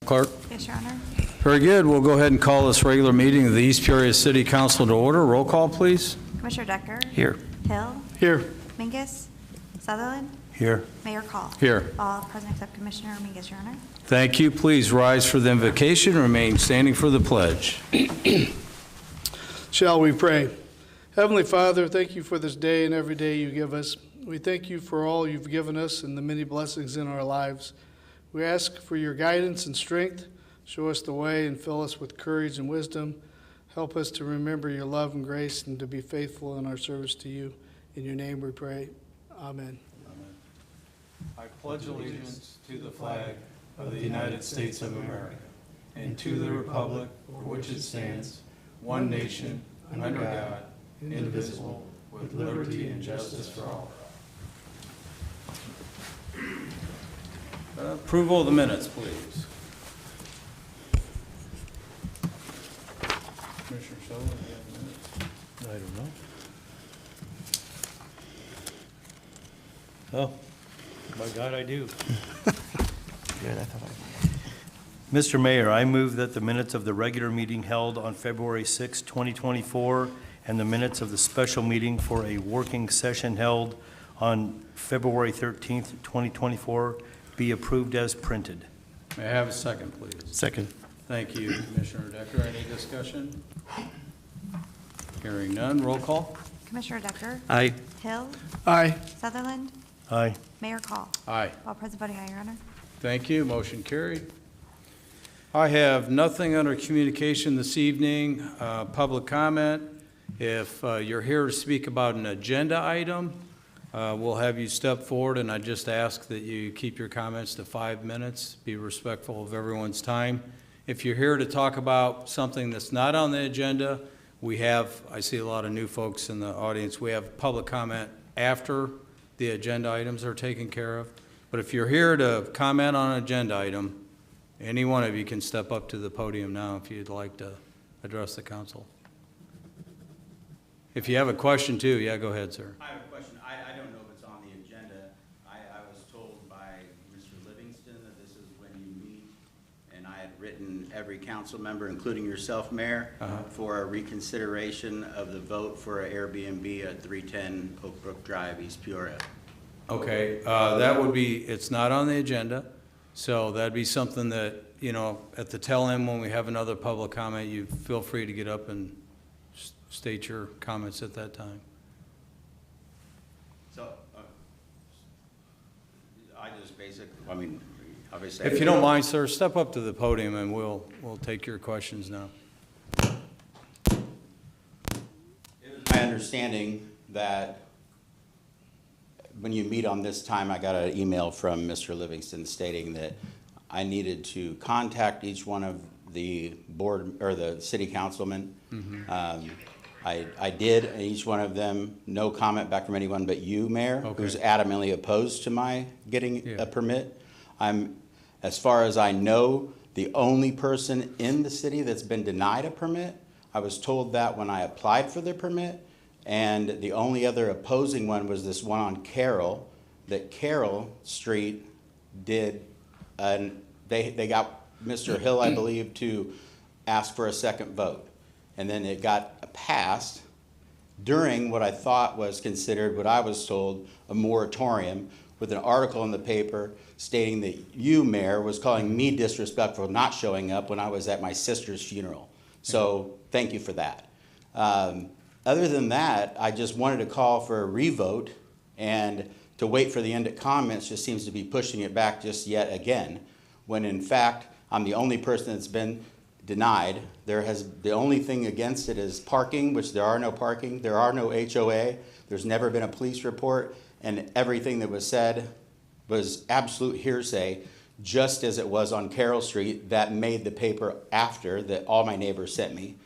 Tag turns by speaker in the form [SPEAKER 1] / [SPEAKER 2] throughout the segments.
[SPEAKER 1] Clerk?
[SPEAKER 2] Yes, Your Honor.
[SPEAKER 1] Very good. We'll go ahead and call this regular meeting of the East Peoria City Council to order. Roll call, please.
[SPEAKER 2] Commissioner Decker?
[SPEAKER 1] Here.
[SPEAKER 2] Hill?
[SPEAKER 1] Here.
[SPEAKER 2] Mingus? Sutherland?
[SPEAKER 1] Here.
[SPEAKER 2] Mayor Call?
[SPEAKER 1] Here.
[SPEAKER 2] All present except Commissioner Mingus, Your Honor.
[SPEAKER 1] Thank you. Please rise for the invocation and remain standing for the pledge.
[SPEAKER 3] Shall we pray? Heavenly Father, thank you for this day and every day you give us. We thank you for all you've given us and the many blessings in our lives. We ask for your guidance and strength. Show us the way and fill us with courage and wisdom. Help us to remember your love and grace and to be faithful in our service to you. In your name we pray. Amen.
[SPEAKER 1] I pledge allegiance to the flag of the United States of America and to the republic for which it stands, one nation, under God, indivisible, with liberty and justice for all. Approval of the minutes, please. Commissioner Sutherland, do you have the minutes?
[SPEAKER 4] I don't know. Oh, my God, I do. Mr. Mayor, I move that the minutes of the regular meeting held on February 6, 2024, and the minutes of the special meeting for a working session held on February 13th, 2024, be approved as printed.
[SPEAKER 1] May I have a second, please?
[SPEAKER 4] Second.
[SPEAKER 1] Thank you, Commissioner Decker. Any discussion? Hearing none. Roll call.
[SPEAKER 2] Commissioner Decker?
[SPEAKER 4] Aye.
[SPEAKER 2] Hill?
[SPEAKER 3] Aye.
[SPEAKER 2] Sutherland?
[SPEAKER 4] Aye.
[SPEAKER 2] Mayor Call?
[SPEAKER 1] Aye.
[SPEAKER 2] All present voting aye, Your Honor.
[SPEAKER 1] Thank you. Motion carried. I have nothing under communication this evening. Public comment. If you're here to speak about an agenda item, we'll have you step forward, and I just ask that you keep your comments to 5 minutes. Be respectful of everyone's time. If you're here to talk about something that's not on the agenda, I see a lot of new folks in the audience, we have public comment after the agenda items are taken care of. But if you're here to comment on an agenda item, any one of you can step up to the podium now if you'd like to address the council. If you have a question too, yeah, go ahead, sir.
[SPEAKER 5] I have a question. I don't know if it's on the agenda. I was told by Mr. Livingston that this is when you meet, and I had written every council member, including yourself, Mayor, for a reconsideration of the vote for an Airbnb at 310 Oak Brook Drive, East Peoria.
[SPEAKER 1] Okay, that would be, it's not on the agenda, so that'd be something that, you know, at the tail end when we have another public comment, you feel free to get up and state your comments at that time.
[SPEAKER 5] So, I just obviously.
[SPEAKER 1] If you don't mind, sir, step up to the podium and we'll take your questions now.
[SPEAKER 5] It was my understanding that when you meet on this time, I got an email from Mr. Livingston stating that I needed to contact each one of the board or the city councilmen. I did, and each one of them, no comment back from anyone but you, Mayor, who's adamantly opposed to my getting a permit. I'm, as far as I know, the only person in the city that's been denied a permit. I was told that when I applied for the permit, and the only other opposing one was this one on Carroll, that Carroll Street did, and they got Mr. Hill, I believe, to ask for a second vote. And then it got passed during what I thought was considered, what I was told, a moratorium, with an article in the paper stating that you, Mayor, was calling me disrespectful for not showing up when I was at my sister's funeral. So thank you for that. Other than that, I just wanted to call for a revote, and to wait for the end of comments just seems to be pushing it back just yet again, when in fact, I'm the only person that's been denied. The only thing against it is parking, which there are no parking. There are no HOA. There's never been a police report, and everything that was said was absolute hearsay, just as it was on Carroll Street that made the paper after that all my neighbors sent me.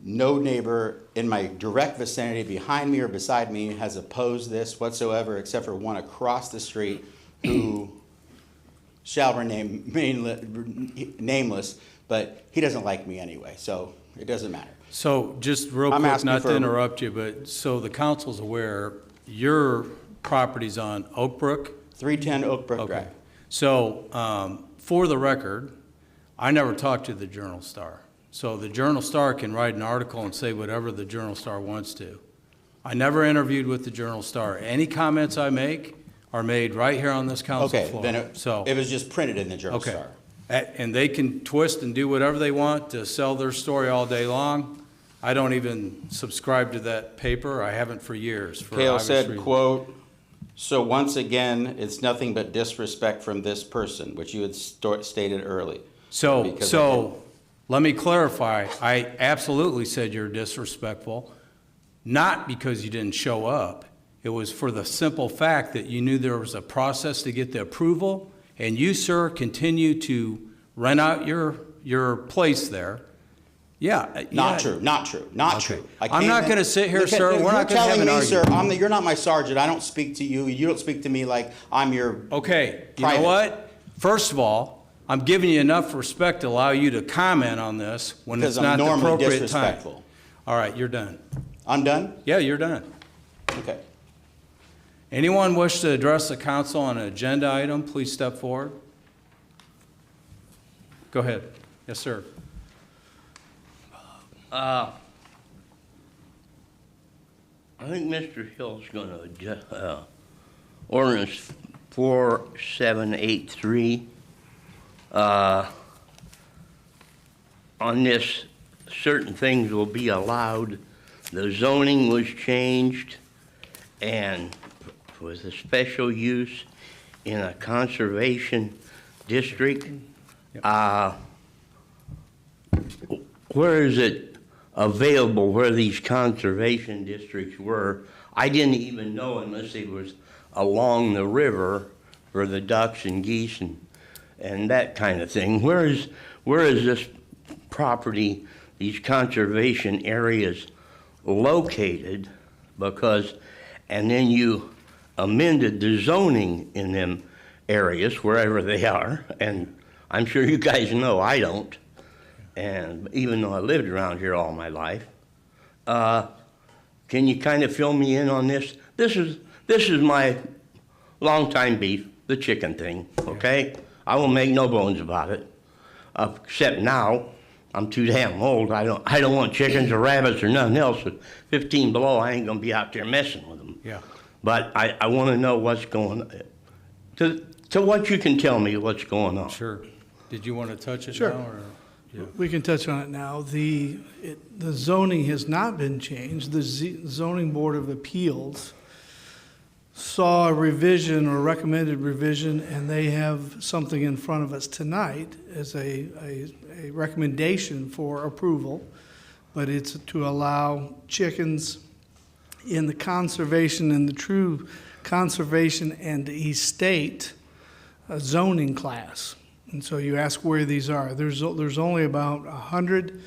[SPEAKER 5] No neighbor in my direct vicinity behind me or beside me has opposed this whatsoever, except for one across the street who shall remain nameless, but he doesn't like me anyway, so it doesn't matter.
[SPEAKER 1] So just real
[SPEAKER 5] I'm
[SPEAKER 1] quick,
[SPEAKER 5] asking
[SPEAKER 1] not
[SPEAKER 5] for
[SPEAKER 1] to
[SPEAKER 5] a-
[SPEAKER 1] interrupt you, but so the council's aware, your property's on Oak Brook?
[SPEAKER 5] 310 Oak Brook
[SPEAKER 1] Okay.
[SPEAKER 5] Drive.
[SPEAKER 1] So for the record, I never talked to the Journal-Star. So the Journal-Star can write an article and say whatever the Journal-Star wants to. I never interviewed with the Journal-Star. Any comments I make are made right here on this council
[SPEAKER 5] Okay,
[SPEAKER 1] floor.
[SPEAKER 5] then it was just printed in the
[SPEAKER 1] Okay.
[SPEAKER 5] Journal-Star.
[SPEAKER 1] And they can twist and do whatever they want to sell their story all day long. I don't even subscribe to that paper. I haven't for years. for
[SPEAKER 5] Kale
[SPEAKER 1] obvious
[SPEAKER 5] said,
[SPEAKER 1] reasons.
[SPEAKER 5] quote, "So once again, it's nothing but disrespect from this person," which you had stated early.
[SPEAKER 1] So,
[SPEAKER 5] Because I
[SPEAKER 1] let me clarify. I absolutely said you're disrespectful, not because you didn't show up. It was for the simple fact that you knew there was a process to get the approval, and you, sir, continue to rent out your place there. Yeah.
[SPEAKER 5] Not
[SPEAKER 1] yeah.
[SPEAKER 5] true, not true, not
[SPEAKER 1] Okay.
[SPEAKER 5] true. I
[SPEAKER 1] I'm
[SPEAKER 5] came
[SPEAKER 1] not
[SPEAKER 5] in-
[SPEAKER 1] gonna sit here,
[SPEAKER 5] Look at-
[SPEAKER 1] sir. We're not gonna have an
[SPEAKER 5] You're telling me, sir,
[SPEAKER 1] argument.
[SPEAKER 5] you're not my sergeant. I don't speak to you. You don't speak to me like I'm your.
[SPEAKER 1] Okay, you know
[SPEAKER 5] Private.
[SPEAKER 1] what? First of all, I'm giving you enough respect to allow you to comment on this when
[SPEAKER 5] Because
[SPEAKER 1] it's
[SPEAKER 5] I'm
[SPEAKER 1] not the
[SPEAKER 5] normally
[SPEAKER 1] appropriate time.
[SPEAKER 5] disrespectful.
[SPEAKER 1] All right, you're done.
[SPEAKER 5] I'm done?
[SPEAKER 1] Yeah, you're done.
[SPEAKER 5] Okay.
[SPEAKER 1] Anyone wish to address the council on an agenda item, please step forward. Go ahead. Yes, sir.
[SPEAKER 6] I think Mr. Hill's gonna adjust, ordinance 4783, on this, certain things will be allowed. The zoning was changed and was a special use in a conservation district. Where is it available where these conservation districts were? I didn't even know unless it was along the river for the ducks and geese and that kind of thing. Where is this property, these conservation areas located? Because, and then you amended the zoning in them areas, wherever they are, and I'm sure you guys know I don't. And even though I lived around here all my life, can you kind of fill me in on this? This is my longtime beef, the chicken thing, okay? I will make no bones about it, except now, I'm too damn old. I don't want chickens or rabbits or nothing else. At 15 below, I ain't gonna be out there messing with them.
[SPEAKER 1] Yeah.
[SPEAKER 6] But I wanna know what's going on. To what you can tell me what's going on.
[SPEAKER 1] Sure. Did you want to touch it
[SPEAKER 3] Sure.
[SPEAKER 1] now, or? Yeah.
[SPEAKER 3] We can touch on it now. The zoning has not been changed. The zoning board of appeals saw a revision or recommended revision, and they have something in front of us tonight as a recommendation for approval, but it's to allow chickens in the conservation and the true conservation and estate zoning class. And so you ask where these are. There's only about 100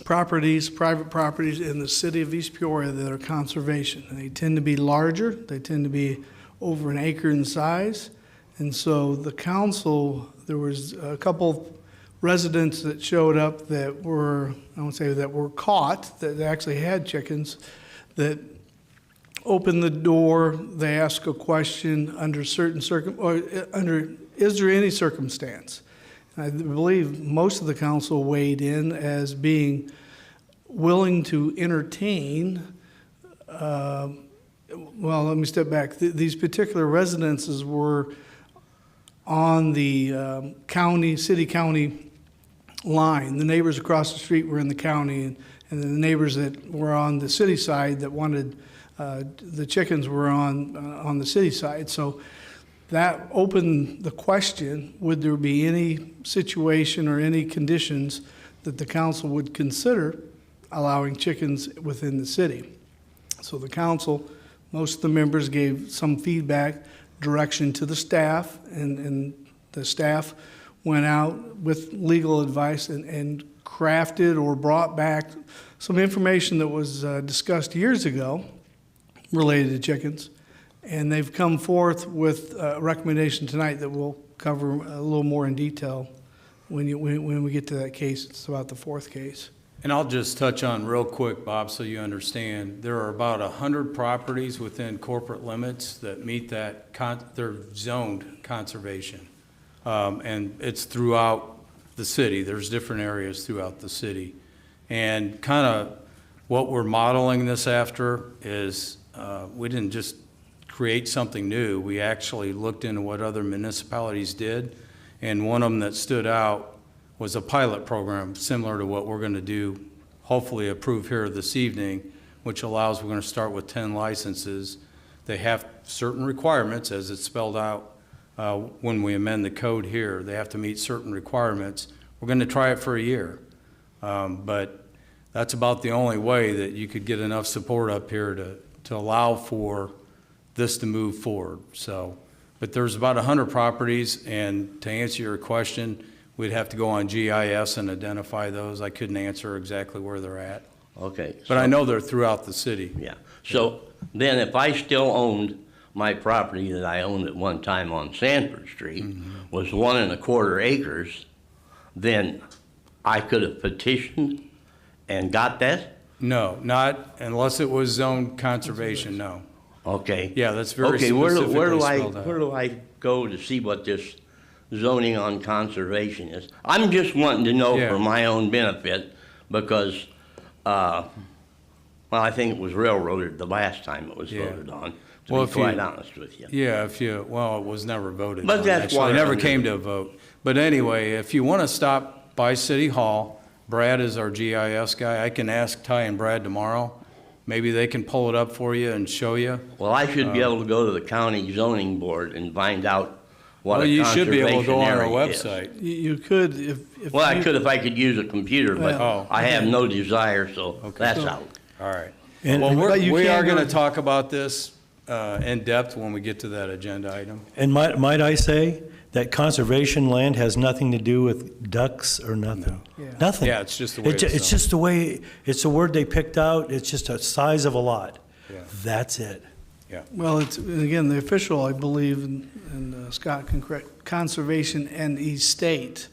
[SPEAKER 3] properties, private properties in the city of East Peoria that are conservation. And they tend to be larger. They tend to be over an acre in size. And so the council, there was a couple residents that showed up that were, I won't say that were caught, that actually had chickens, that opened the door, they ask a question under certain is there any circumstance? I believe most of the council weighed in as being willing to entertain, well, let me step back. These particular residences were on the city-county line. The neighbors across the street were in the county, and the neighbors that were on the city side that wanted the chickens were on the city side. So that opened the question, would there be any situation or any conditions that the council would consider allowing chickens within the city? So the council, most of the members gave some feedback, direction to the staff, and the staff went out with legal advice and crafted or brought back some information that was discussed years ago related to chickens. And they've come forth with a recommendation tonight that we'll cover a little more in detail when we get to that case. It's about the fourth case.
[SPEAKER 1] And I'll just touch on real quick, Bob, so you understand. There are about 100 properties within corporate limits that meet that, they're zoned conservation. And it's throughout the city. There's different areas throughout the city. And kind of what we're modeling this after is, we didn't just create something new. We actually looked into what other municipalities did, and one of them that stood out was a pilot program similar to what we're going to do, hopefully approve here this evening, which allows, we're going to start with 10 licenses. They have certain requirements, as it's spelled out when we amend the code here. They have to meet certain requirements. We're going to try it for a year. But that's about the only way that you could get enough support up here to allow for this to move forward. So, but there's about 100 properties, and to answer your question, we'd have to go on GIS and identify those. I couldn't answer exactly where they're at,
[SPEAKER 6] Okay.
[SPEAKER 1] but I know they're throughout the city.
[SPEAKER 6] Yeah, so then if I still owned my property that I owned at one time on Sanford Street, was 1¼ acres, then I could have petitioned and got that?
[SPEAKER 1] No, not unless it was zone conservation, no.
[SPEAKER 6] Okay.
[SPEAKER 1] Yeah, that's very
[SPEAKER 6] Okay, where
[SPEAKER 1] specifically
[SPEAKER 6] do I,
[SPEAKER 1] spelled out.
[SPEAKER 6] where do I go to see what this zoning on conservation is? I'm just wanting to know
[SPEAKER 1] Yeah.
[SPEAKER 6] for my own benefit, because, well, I think it was railroaded the last time it was
[SPEAKER 1] Yeah.
[SPEAKER 6] voted on,
[SPEAKER 1] Well,
[SPEAKER 6] to
[SPEAKER 1] if
[SPEAKER 6] be
[SPEAKER 1] you-
[SPEAKER 6] quite honest with you.
[SPEAKER 1] Yeah, well, it was never voted
[SPEAKER 6] But
[SPEAKER 1] on,
[SPEAKER 6] that's
[SPEAKER 1] actually.
[SPEAKER 6] why
[SPEAKER 1] It never
[SPEAKER 6] I'm-
[SPEAKER 1] came to a vote. But anyway, if you want to stop by City Hall, Brad is our GIS guy. I can ask Ty and Brad tomorrow. Maybe they can pull it up for you and show you.
[SPEAKER 6] Well, I should be able to go to the county zoning board and find out what
[SPEAKER 1] Well,
[SPEAKER 6] a
[SPEAKER 1] you should be able to
[SPEAKER 6] conservation
[SPEAKER 1] go on our
[SPEAKER 6] area is.
[SPEAKER 1] website.
[SPEAKER 3] You could, if.
[SPEAKER 6] Well, I
[SPEAKER 3] you-
[SPEAKER 6] could if I could use a computer, but
[SPEAKER 1] Well,
[SPEAKER 6] I have no desire, so that's out.
[SPEAKER 1] All right.
[SPEAKER 4] And-
[SPEAKER 1] Well,
[SPEAKER 3] But you
[SPEAKER 1] we are
[SPEAKER 3] can
[SPEAKER 1] going to
[SPEAKER 3] go-
[SPEAKER 1] talk about this in depth when we get to that agenda item.
[SPEAKER 4] And might I say that conservation land has nothing to do with ducks or nothing?
[SPEAKER 3] Yeah.
[SPEAKER 4] Nothing.
[SPEAKER 1] Yeah, it's just the way
[SPEAKER 4] It's
[SPEAKER 1] it's
[SPEAKER 4] just the way, it's a word they picked out, it's just a size of a lot.
[SPEAKER 1] Yeah.
[SPEAKER 4] That's it.
[SPEAKER 3] Well, it's, and again, the official, I believe, and Scott can correct, conservation and estate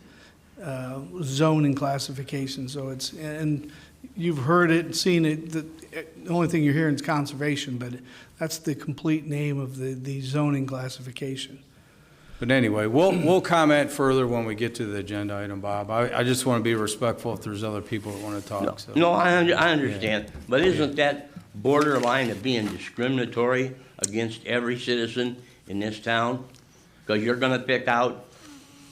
[SPEAKER 3] zoning classification, so it's, and you've heard it, seen it, the only thing you're hearing is conservation, but that's the complete name of the zoning classification.
[SPEAKER 1] But anyway, we'll comment further when we get to the agenda item, Bob. I just want to be respectful if there's other people that want to talk, so.
[SPEAKER 6] No, I understand, but isn't that borderline of being discriminatory against every citizen in this town? Because you're gonna pick out,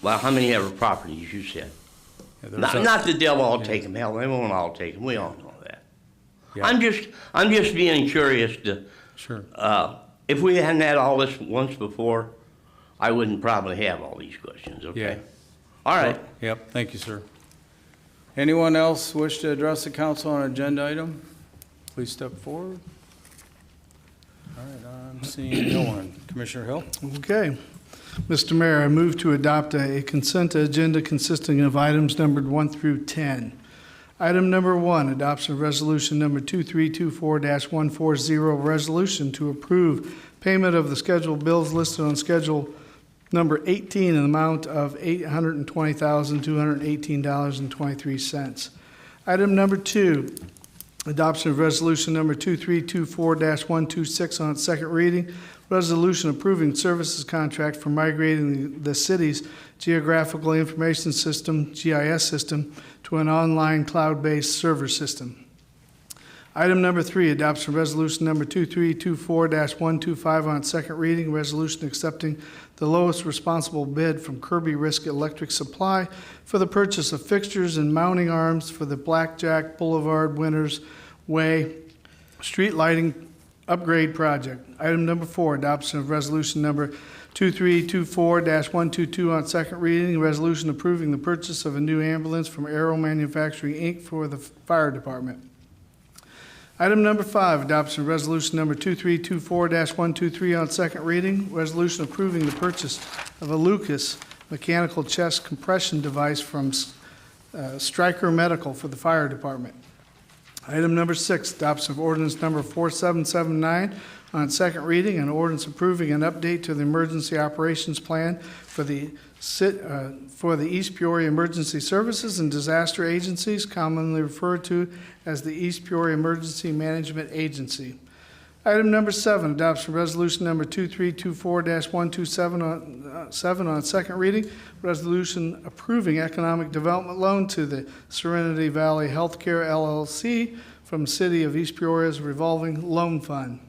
[SPEAKER 6] well, how many ever properties you said?
[SPEAKER 1] Yeah, there's a-
[SPEAKER 6] Not that they'll all take them, hell, they won't all take them, we all know that.
[SPEAKER 1] Yeah.
[SPEAKER 6] I'm just being curious to,
[SPEAKER 1] Sure.
[SPEAKER 6] if we hadn't had all this once before, I wouldn't probably have all these questions,
[SPEAKER 1] Yeah.
[SPEAKER 6] okay? All right.
[SPEAKER 1] Yep, thank you, sir. Anyone else wish to address the council on an agenda item? Please step forward. All right, I'm seeing no one. Commissioner Hill?
[SPEAKER 3] Okay. Mr. Mayor, I move to adopt a consent agenda consisting of items numbered 1 through 10. Item number 1, adoption of resolution number 2324-140, resolution to approve payment of the scheduled bills listed on schedule number 18 in the amount of $820,218.23. Item number 2, adoption of resolution number 2324-126 on its second reading, resolution approving services contract for migrating the city's geographical information system, GIS system, to an online cloud-based server system. Item number 3, adoption of resolution number 2324-125 on its second reading, resolution accepting the lowest responsible bid from Kirby Risk Electric Supply for the purchase of fixtures and mounting arms for the Blackjack Boulevard Winters Way street lighting upgrade project. Item number 4, adoption of resolution number 2324-122 on second reading, resolution approving the purchase of a new ambulance from Aero Manufacturing, Inc. for the fire department. Item number 5, adoption of resolution number 2324-123 on second reading, resolution approving the purchase of a Lucas mechanical chest compression device from Stryker Medical for the fire department. Item number 6, adoption of ordinance number 4779 on second reading, an ordinance approving an update to the emergency operations plan for the East Peoria Emergency Services and Disaster Agencies, commonly referred to as the East Peoria Emergency Management Agency. Item number 7, adoption of resolution number 2324-127 on second reading. Resolution approving economic development loan to the Serenity Valley Healthcare LLC from the City of East Peoria's revolving loan fund.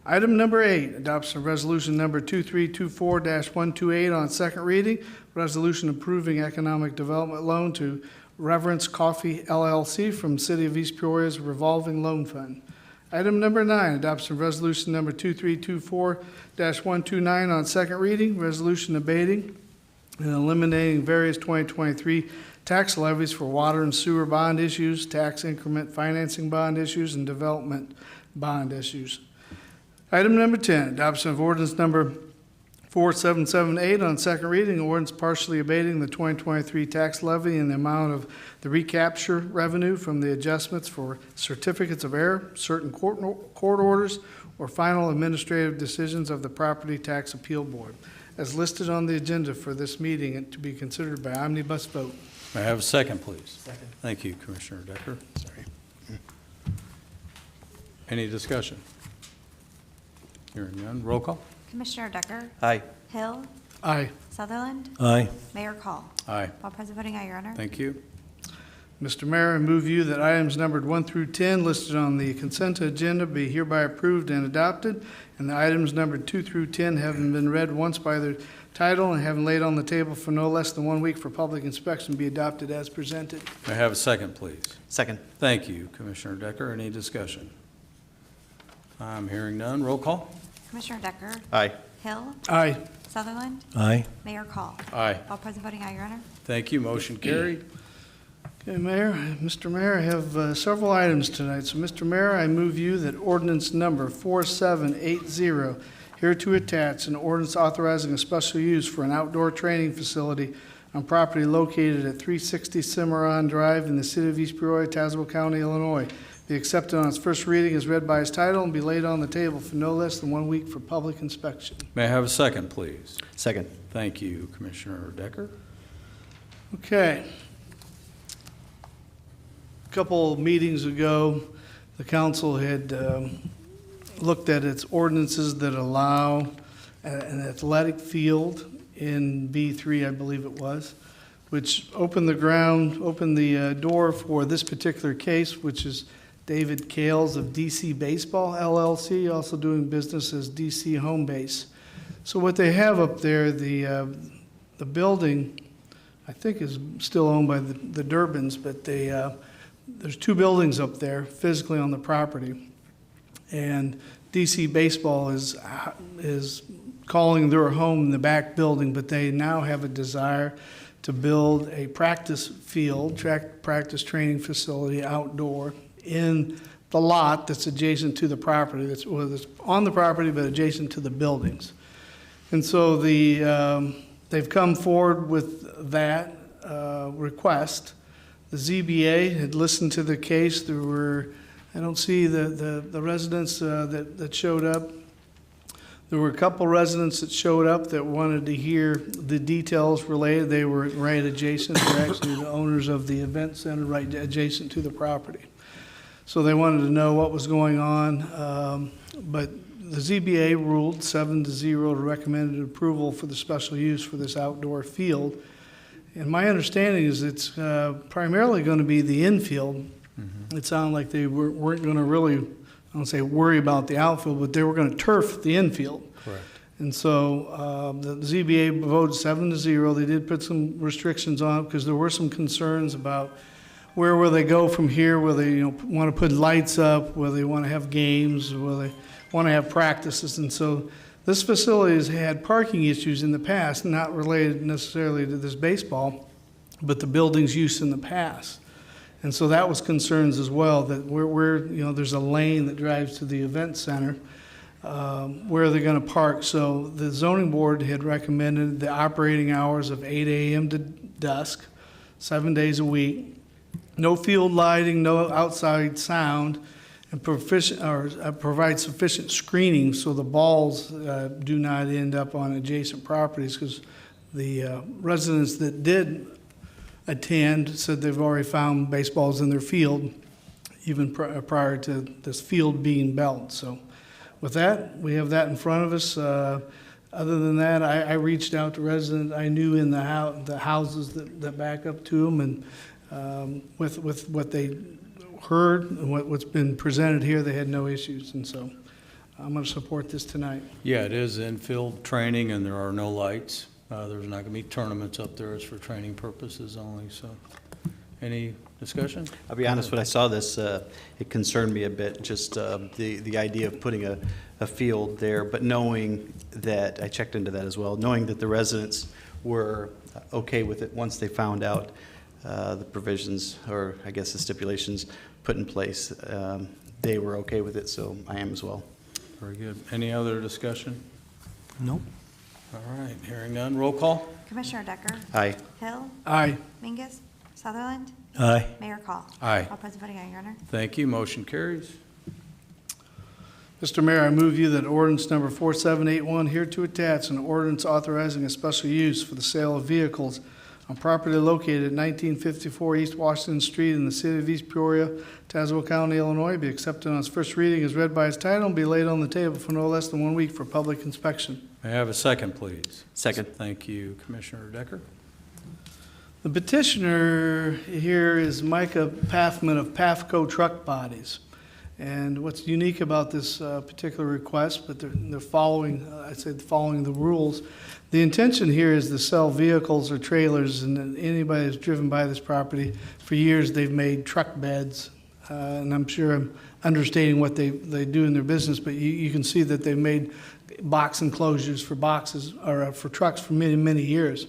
[SPEAKER 3] Item number 8, adoption of resolution number 2324-128 on second reading. Resolution approving economic development loan to Reverence Coffee LLC from City of East Peoria's revolving loan fund. Item number 9, adoption of resolution number 2324-129 on second reading. Resolution abating and eliminating various 2023 tax levies for water and sewer bond issues, tax increment financing bond issues, and development bond issues. Item number 10, adoption of ordinance number 4778 on second reading, ordinance partially abating the 2023 tax levy in the amount of the recapture revenue from the adjustments for certificates of error, certain court orders, or final administrative decisions of the Property Tax Appeal Board, as listed on the agenda for this meeting and to be considered by omnibus vote.
[SPEAKER 1] May I have a second, please? Second. Thank you, Commissioner Decker.
[SPEAKER 3] Sorry.
[SPEAKER 1] Any discussion? Hearing none, roll call.
[SPEAKER 2] Commissioner Decker?
[SPEAKER 4] Aye.
[SPEAKER 2] Hill?
[SPEAKER 3] Aye.
[SPEAKER 2] Sutherland?
[SPEAKER 4] Aye.
[SPEAKER 2] Mayor Call?
[SPEAKER 1] Aye.
[SPEAKER 2] All present voting aye, Your Honor.
[SPEAKER 1] Thank you.
[SPEAKER 3] Mr. Mayor, I move you that items numbered 1 through 10 listed on the consent agenda be hereby approved and adopted, and the items numbered 2 through 10 having been read once by their title and having laid on the table for no less than 1 week for public inspection be adopted as presented.
[SPEAKER 1] May I have a second, please?
[SPEAKER 7] Second.
[SPEAKER 1] Thank you, Commissioner Decker. Any discussion? I'm hearing none. Roll call.
[SPEAKER 2] Commissioner Decker?
[SPEAKER 7] Aye.
[SPEAKER 2] Hill?
[SPEAKER 3] Aye.
[SPEAKER 2] Sutherland?
[SPEAKER 4] Aye.
[SPEAKER 2] Mayor Call?
[SPEAKER 1] Aye.
[SPEAKER 2] All present voting aye, Your Honor.
[SPEAKER 1] Thank you. Motion carried.
[SPEAKER 3] Okay, Mayor, Mr. Mayor, I have several items tonight. So, Mr. Mayor, I move you that ordinance number 4780, hereto attached, an ordinance authorizing a special use for an outdoor training facility on property located at 360 Cimarron Drive in the City of East Peoria, Tazewell County, Illinois, be accepted on its first reading as read by its title and be laid on the table for no less than 1 week for public inspection.
[SPEAKER 1] May I have a second, please?
[SPEAKER 7] Second.
[SPEAKER 1] Thank you, Commissioner Decker.
[SPEAKER 3] Okay. A couple meetings ago, the council had looked at its ordinances that allow an athletic field in B3, I believe it was, which opened the door for this particular case, which is David Kales of DC Baseball LLC, also doing business as DC Home Base. So what they have up there, the building, I think is still owned by the Durbins, but there's 2 buildings up there physically on the property. And DC Baseball is calling their home in the back building, but they now have a desire to build a practice field, practice training facility outdoor in the lot that's adjacent to the property, that's on the property but adjacent to the buildings. And so they've come forward with that request. The ZBA had listened to the case. There were, I don't see the residents that showed up. There were a couple residents that showed up that wanted to hear the details related. They were right adjacent. They're actually the owners of the event center right adjacent to the property. So they wanted to know what was going on. But the ZBA ruled 7-0 to recommended approval for the special use for this outdoor field. And my understanding is it's primarily going to be the infield. Mm-hmm. It sounded like they weren't going to really, I don't say worry about the outfield, but they were going to turf the infield.
[SPEAKER 1] Correct.
[SPEAKER 3] And so the ZBA voted 7-0. They did put some restrictions on it because there were some concerns about where will they go from here, will they want to put lights up, will they want to have games, will they want to have practices. And so this facility has had parking issues in the past, not related necessarily to this baseball, but the building's use in the past. And so that was concerns as well, that there's a lane that drives to the event center. Where are they going to park? So the zoning board had recommended the operating hours of 8 a.m. to dusk, 7 days a week. No field lighting, no outside sound, and provide sufficient screening so the balls do not end up on adjacent properties, because the residents that did attend said they've already found baseballs in their field even prior to this field being built. So with that, we have that in front of us. Other than that, I reached out to residents I knew in the houses that back up to them, and with what they heard and what's been presented here, they had no issues, and so I'm going to support this tonight.
[SPEAKER 1] Yeah, it is infield training and there are no lights. There's not going to be tournaments up there. It's for training purposes only, so. Any discussion?
[SPEAKER 7] I'll be honest, when I saw this, it concerned me a bit, just the idea of putting a field there, but knowing that, I checked into that as well, knowing that the residents were okay with it once they found out the provisions, or I guess the stipulations put in place, they were okay with it, so I am as well.
[SPEAKER 1] Very good. Any other discussion?
[SPEAKER 4] Nope.
[SPEAKER 1] All right, hearing none, roll call?
[SPEAKER 2] Commissioner Decker?
[SPEAKER 7] Aye.
[SPEAKER 2] Hill?
[SPEAKER 3] Aye.
[SPEAKER 2] Mingus? Sutherland?
[SPEAKER 4] Aye.
[SPEAKER 2] Mayor Call?
[SPEAKER 1] Aye.
[SPEAKER 2] All present voting aye, Your Honor.
[SPEAKER 1] Thank you, motion carries.
[SPEAKER 3] Mr. Mayor, I move you that ordinance number 4781 here to attach, an ordinance authorizing a special use for the sale of vehicles on property located at 1954 East Washington Street in the city of East Peoria, Tazewell County, Illinois, be accepted on its first reading as read by its title and be laid on the table for no less than 1 week for public inspection.
[SPEAKER 1] May I have a second, please?
[SPEAKER 7] Second.
[SPEAKER 1] Thank you, Commissioner Decker.
[SPEAKER 3] The petitioner here is Micah Pathman of Pathco Truck Bodies. And what's unique about this particular request, but they're following, I'd say following the rules. The intention here is to sell vehicles or trailers, and anybody that's driven by this property, for years they've made truck beds. And I'm sure I'm understating what they do in their business, but you can see that they've made box enclosures for boxes, or for trucks for many, many years.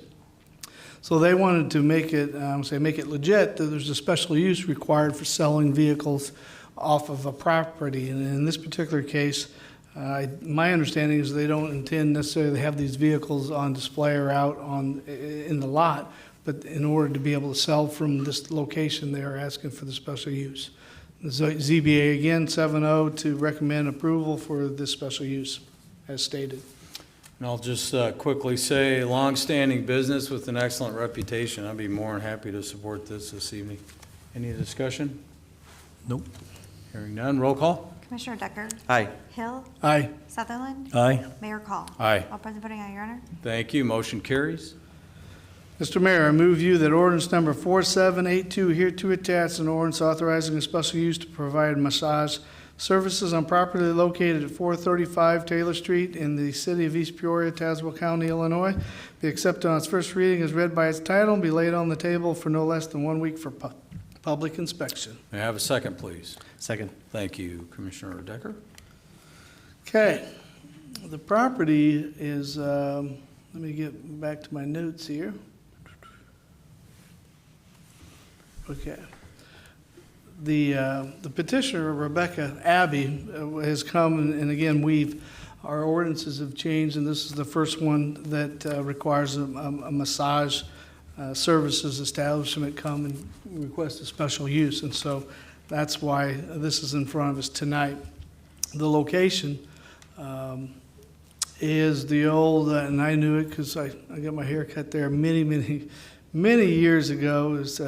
[SPEAKER 3] So they wanted to make it, make it legit, that there's a special use required for selling vehicles off of a property. And in this particular case, my understanding is they don't intend necessarily to have these vehicles on display or out in the lot, but in order to be able to sell from this location, they are asking for the special use. The ZBA, again, 7-0 to recommend approval for this special use, as stated.
[SPEAKER 1] And I'll just quickly say, long-standing business with an excellent reputation. I'd be more than happy to support this evening. Any discussion?
[SPEAKER 4] Nope.
[SPEAKER 1] Hearing none, roll call?
[SPEAKER 2] Commissioner Decker?
[SPEAKER 7] Aye.
[SPEAKER 2] Hill?
[SPEAKER 3] Aye.
[SPEAKER 2] Sutherland?
[SPEAKER 4] Aye.
[SPEAKER 2] Mayor Call?
[SPEAKER 1] Aye.
[SPEAKER 2] All present voting aye, Your Honor.
[SPEAKER 1] Thank you, motion carries.
[SPEAKER 3] Mr. Mayor, I move you that ordinance number 4782 here to attach, an ordinance authorizing a special use to provide massage services on property located at 435 Taylor Street in the city of East Peoria, Tazewell County, Illinois, be accepted on its first reading as read by its title and be laid on the table for no less than 1 week for public inspection.
[SPEAKER 1] May I have a second, please?
[SPEAKER 7] Second.
[SPEAKER 1] Thank you, Commissioner Decker.
[SPEAKER 3] Okay, the property is, let me get back to my notes here. Okay. The petitioner, Rebecca Abbey, has come, and again, our ordinances have changed, and this is the first one that requires a massage services establishment come and request a special use, and so that's why this is in front of us tonight. The location is the old, and I knew it because I got my hair cut there many years ago. It was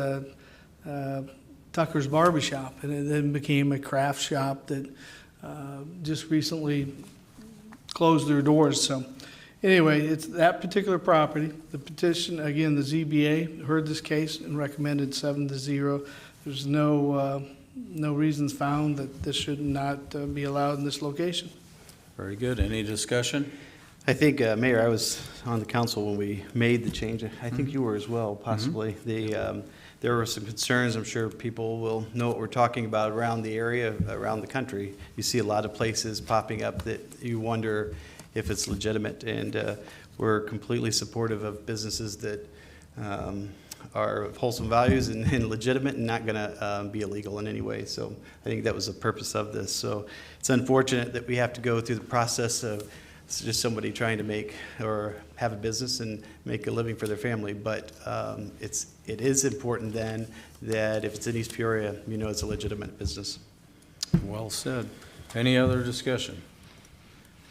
[SPEAKER 3] Tucker's Barbershop, and it then became a craft shop that just recently closed their doors. So anyway, it's that particular property. The petition, again, the ZBA heard this case and recommended 7-0. There's no reasons found that this should not be allowed in this location.
[SPEAKER 1] Very good. Any discussion?
[SPEAKER 7] I think, Mayor, I was on the council when we made the change. I think you were as well, possibly. There were some concerns. I'm sure people will know what we're talking about around the area, around the country. You see a lot of places popping up that you wonder if it's legitimate, and we're completely supportive of businesses that are of wholesome values and legitimate and not going to be illegal in any way. So I think that was the purpose of this. So it's unfortunate that we have to go through the process of just somebody trying to make or have a business and make a living for their family. But it is important then that if it's in East Peoria, you know it's a legitimate business.
[SPEAKER 1] Well said. Any other discussion?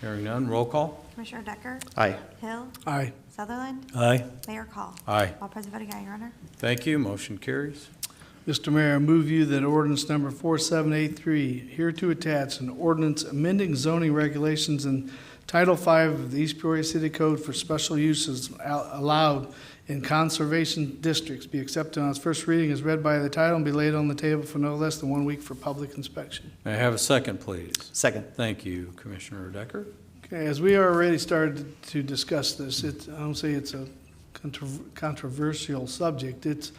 [SPEAKER 1] Hearing none, roll call?
[SPEAKER 2] Commissioner Decker?
[SPEAKER 7] Aye.
[SPEAKER 2] Hill?
[SPEAKER 3] Aye.
[SPEAKER 2] Sutherland?
[SPEAKER 4] Aye.
[SPEAKER 2] Mayor Call?
[SPEAKER 1] Aye.
[SPEAKER 2] All present voting aye, Your Honor.
[SPEAKER 1] Thank you, motion carries.
[SPEAKER 3] Mr. Mayor, I move you that ordinance number 4783, here to attach an ordinance amending zoning regulations in Title V of the East Peoria City Code for special uses allowed in conservation districts be accepted on its first reading as read by the title and be laid on the table for no less than 1 week for public inspection.
[SPEAKER 1] May I have a second, please?
[SPEAKER 7] Second.
[SPEAKER 1] Thank you, Commissioner Decker.
[SPEAKER 3] Okay, as we already started to discuss this, I don't say it's a controversial subject.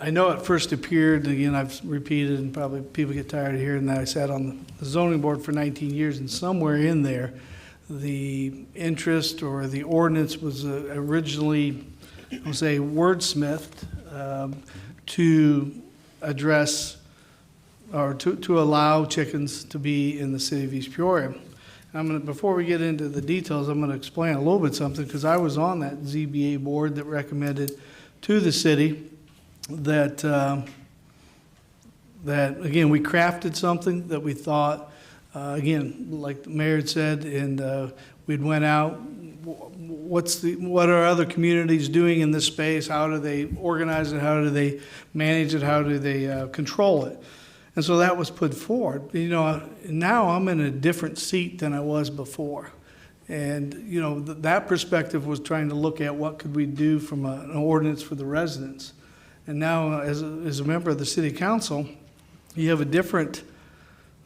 [SPEAKER 3] I know it first appeared, again, I've repeated, and probably people get tired of hearing that, I sat on the zoning board for 19 years, and somewhere in there, the interest or the ordinance was originally, I'll say, wordsmithed to address or to allow chickens to be in the city of East Peoria. Before we get into the details, I'm gonna explain a little bit something, because I was on that ZBA board that recommended to the city that, again, we crafted something that we thought, again, like the mayor had said, and we'd went out, what are other communities doing in this space? How do they organize it? How do they manage it? How do they control it? And so that was put forward. Now I'm in a different seat than I was before. And, that perspective was trying to look at what could we do from an ordinance for the residents. And now, as a member of the city council, you have a different,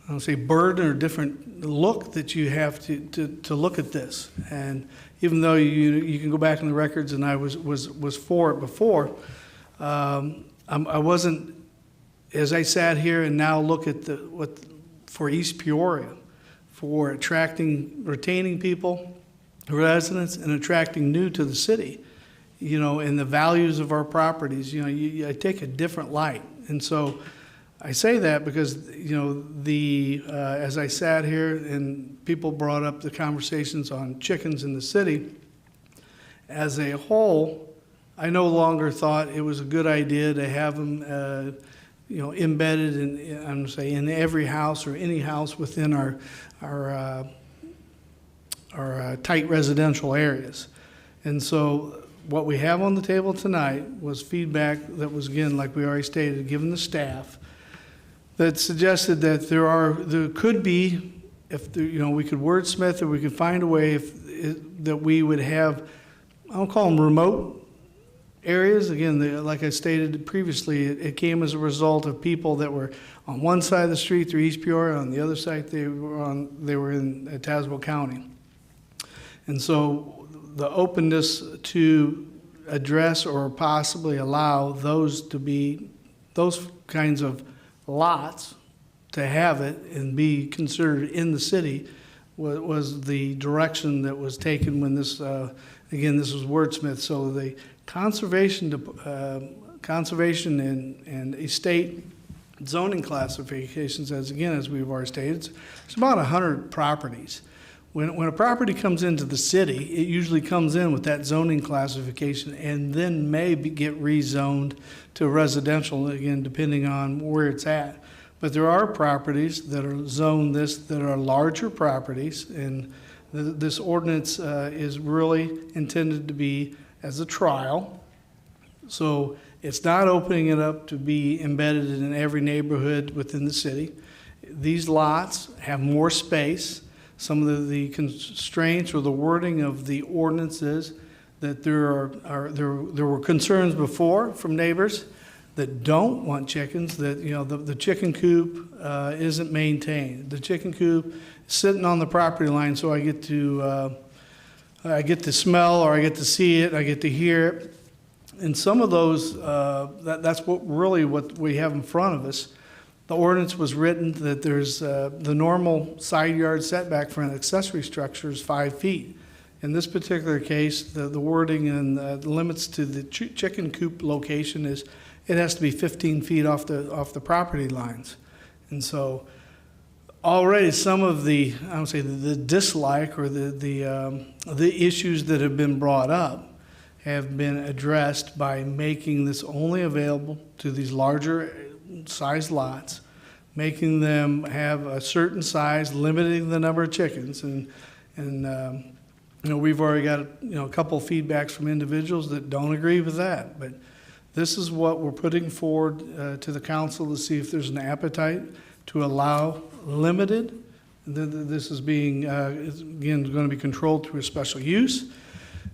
[SPEAKER 3] I don't say burden or different look that you have to look at this. And even though you can go back in the records, and I was for it before, I wasn't, as I sat here and now look at for East Peoria, for retaining people, residents, and attracting new to the city, and the values of our properties, I take a different light. And so I say that because, as I sat here and people brought up the conversations on chickens in the city, as a whole, I no longer thought it was a good idea to have them, embedded in every house or any house within our tight residential areas. And so what we have on the table tonight was feedback that was, again, like we already stated, given the staff, that suggested that there could be, we could wordsmith or we could find a way that we would have, I don't call them remote areas. Again, like I stated previously, it came as a result of people that were on one side of the street through East Peoria, on the other side they were in Tazewell County. And so the openness to address or possibly allow those kinds of lots to have it and be considered in the city was the direction that was taken when this, again, this was wordsmith. So the conservation and estate zoning classifications, as we've already stated, it's about 100 properties. When a property comes into the city, it usually comes in with that zoning classification and then may get rezoned to residential, again, depending on where it's at. But there are properties that are zoned that are larger properties, and this ordinance is really intended to be as a trial. So it's not opening it up to be embedded in every neighborhood within the city. These lots have more space. Some of the constraints or the wording of the ordinances that there were concerns before from neighbors that don't want chickens, that the chicken coop isn't maintained. The chicken coop is sitting on the property line, so I get to smell, or I get to see it, I get to hear it. And some of those, that's what we have in front of us. The ordinance was written that there's the normal side yard setback for an accessory structure is 5 feet. In this particular case, the wording and the limits to the chicken coop location is it has to be 15 feet off the property lines. And so already some of the, I would say, the dislike or the issues that have been brought up have been addressed by making this only available to these larger size lots, making them have a certain size, limiting the number of chickens, and we've already got a couple of feedbacks from individuals that don't agree with that, but This is what we're putting forward to the council to see if there's an appetite to allow limited. This is being, again, going to be controlled through a special use.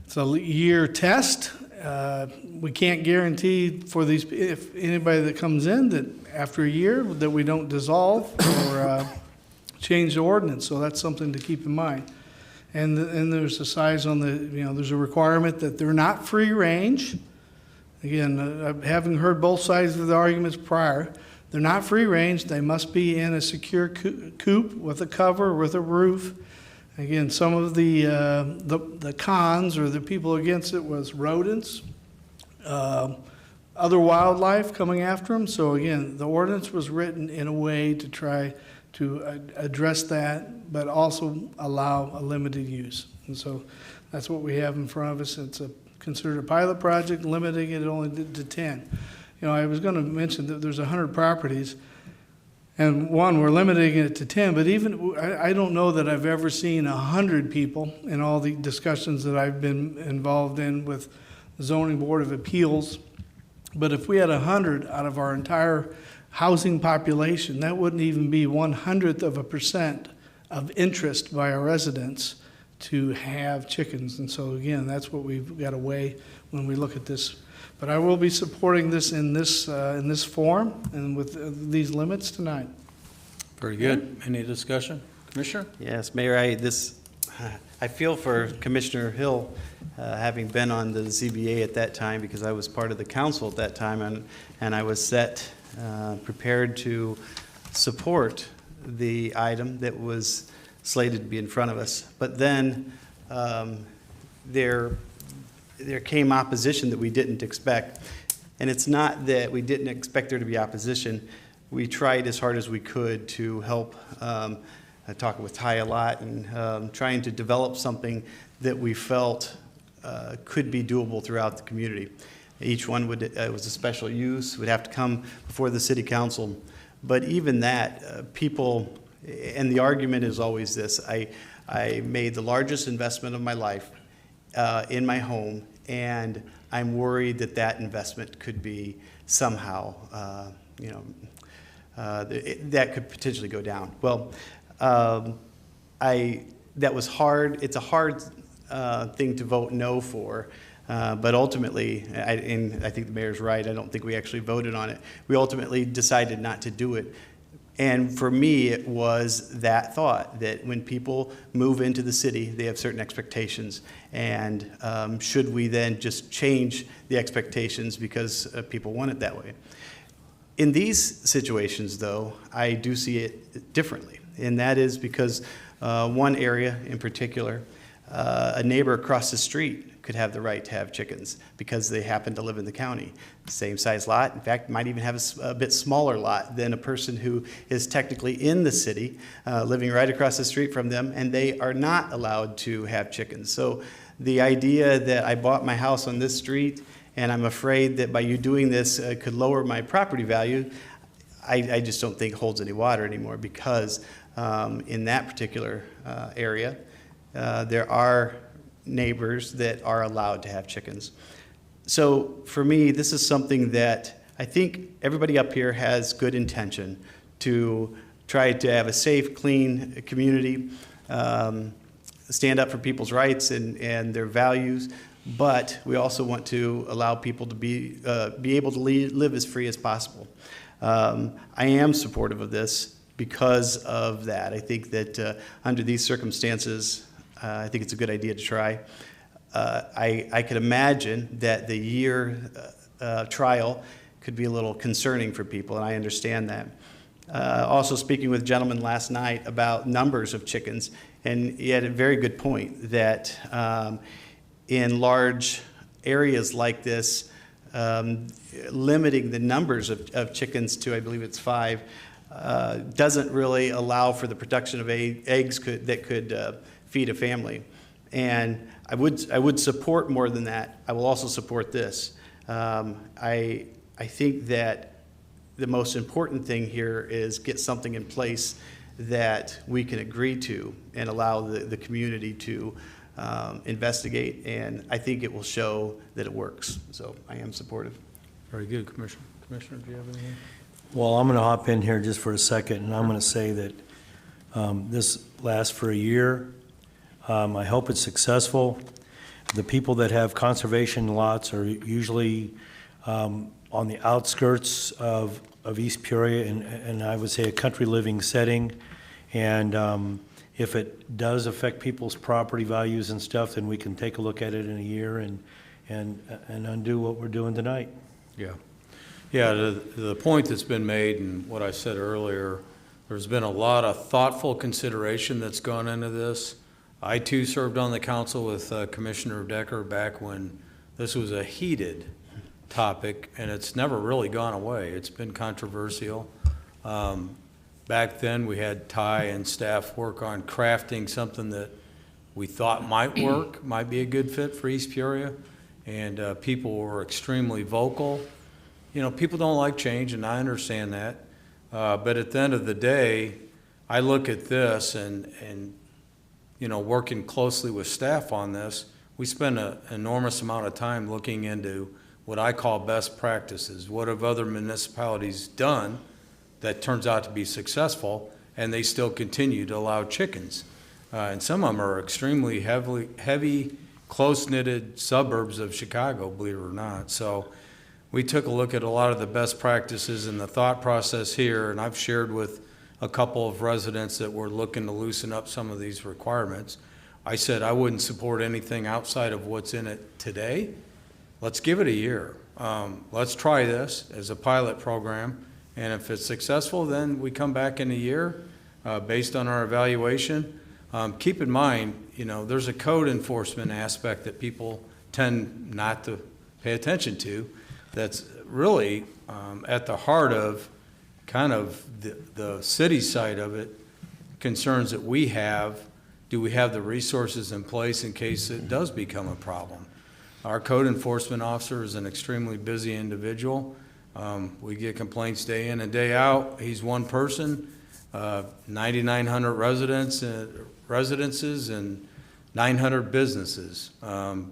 [SPEAKER 3] It's a year test. We can't guarantee for these, if anybody that comes in, that after a year, that we don't dissolve or change the ordinance. So that's something to keep in mind. And there's a size on the, there's a requirement that they're not free range. Again, having heard both sides of the arguments prior, they're not free range. They must be in a secure coop with a cover, with a roof. Again, some of the cons or the people against it was rodents, other wildlife coming after them. So again, the ordinance was written in a way to try to address that, but also allow a limited use. And so that's what we have in front of us. It's considered a pilot project, limiting it only to 10. I was going to mention that there's 100 properties, and we're limiting it to 10, but even, I don't know that I've ever seen 100 people in all the discussions that I've been involved in with the Zoning Board of Appeals. But if we had 100 out of our entire housing population, that wouldn't even be 1/100% of interest by our residents to have chickens. And so again, that's what we've got to weigh when we look at this. But I will be supporting this in this form and with these limits tonight.
[SPEAKER 1] Very good. Any discussion? Commissioner?
[SPEAKER 7] Yes, Mayor, I feel for Commissioner Hill, having been on the ZBA at that time, because I was part of the council at that time, and I was prepared to support the item that was slated to be in front of us. But then there came opposition that we didn't expect. And it's not that we didn't expect there to be opposition. We tried as hard as we could to help, talking with Ty a lot, and trying to develop something that we felt could be doable throughout the community. Each one it was a special use, would have to come before the city council. But even that, people, and the argument is always this: I made the largest investment of my life in my home, and I'm worried that investment could be somehow, that could potentially go down. Well, that was hard. It's a hard thing to vote no for. But ultimately, and I think the mayor's right, I don't think we actually voted on it. We ultimately decided not to do it. And for me, it was that thought that when people move into the city, they have certain expectations. And should we then just change the expectations because people want it that way? In these situations, though, I do see it differently. And that is because one area in particular, a neighbor across the street could have the right to have chickens because they happen to live in the county. Same size lot, in fact, might even have a bit smaller lot than a person who is technically in the city, living right across the street from them, and they are not allowed to have chickens. So the idea that I bought my house on this street and I'm afraid that by you doing this could lower my property value, I just don't think holds any water anymore, because in that particular area, there are neighbors that are allowed to have chickens. So for me, this is something that I think everybody up here has good intention to try to have a safe, clean community, stand up for people's rights and their values, but we also want to allow people to be able to live as free as possible. I am supportive of this because of that. I think that under these circumstances, I think it's a good idea to try. I could imagine that the year trial could be a little concerning for people, and I understand that. Also speaking with a gentleman last night about numbers of chickens, and he had a very good point that in large areas like this, limiting the numbers of chickens to, I believe it's 5, doesn't really allow for the production of eggs that could feed a family. And I would support more than that. I will also support this. I think that the most important thing here is get something in place that we can agree to and allow the community to investigate, and I think it will show that it works. So I am supportive.
[SPEAKER 1] Very good, Commissioner. Commissioner, do you have anything?
[SPEAKER 4] Well, I'm going to hop in here just for a second, and I'm going to say that this lasts for a year. I hope it's successful. The people that have conservation lots are usually on the outskirts of East Peoria, and I would say a country living setting. And if it does affect people's property values and stuff, then we can take a look at it in a year and undo what we're doing tonight.
[SPEAKER 1] Yeah. Yeah, the point that's been made and what I said earlier, there's been a lot of thoughtful consideration that's gone into this. I too served on the council with Commissioner Decker back when this was a heated topic, and it's never really gone away. It's been controversial. Back then, we had Ty and staff work on crafting something that we thought might work, might be a good fit for East Peoria, and people were extremely vocal. You know, people don't like change, and I understand that. But at the end of the day, I look at this and you know, working closely with staff on this, we spend an enormous amount of time looking into what I call best practices. What have other municipalities done that turns out to be successful, and they still continue to allow chickens? And some of them are extremely heavy, close-knitted suburbs of Chicago, believe it or not. So we took a look at a lot of the best practices and the thought process here, and I've shared with a couple of residents that were looking to loosen up some of these requirements. I said I wouldn't support anything outside of what's in it today. Let's give it a year. Let's try this as a pilot program, and if it's successful, then we come back in a year based on our evaluation. Keep in mind, you know, there's a code enforcement aspect that people tend not to pay attention to that's really at the heart of kind of the city side of it, concerns that we have. Do we have the resources in place in case it does become a problem? Our code enforcement officer is an extremely busy individual. We get complaints day in and day out. He's one person, 9,900 residences and 900 businesses.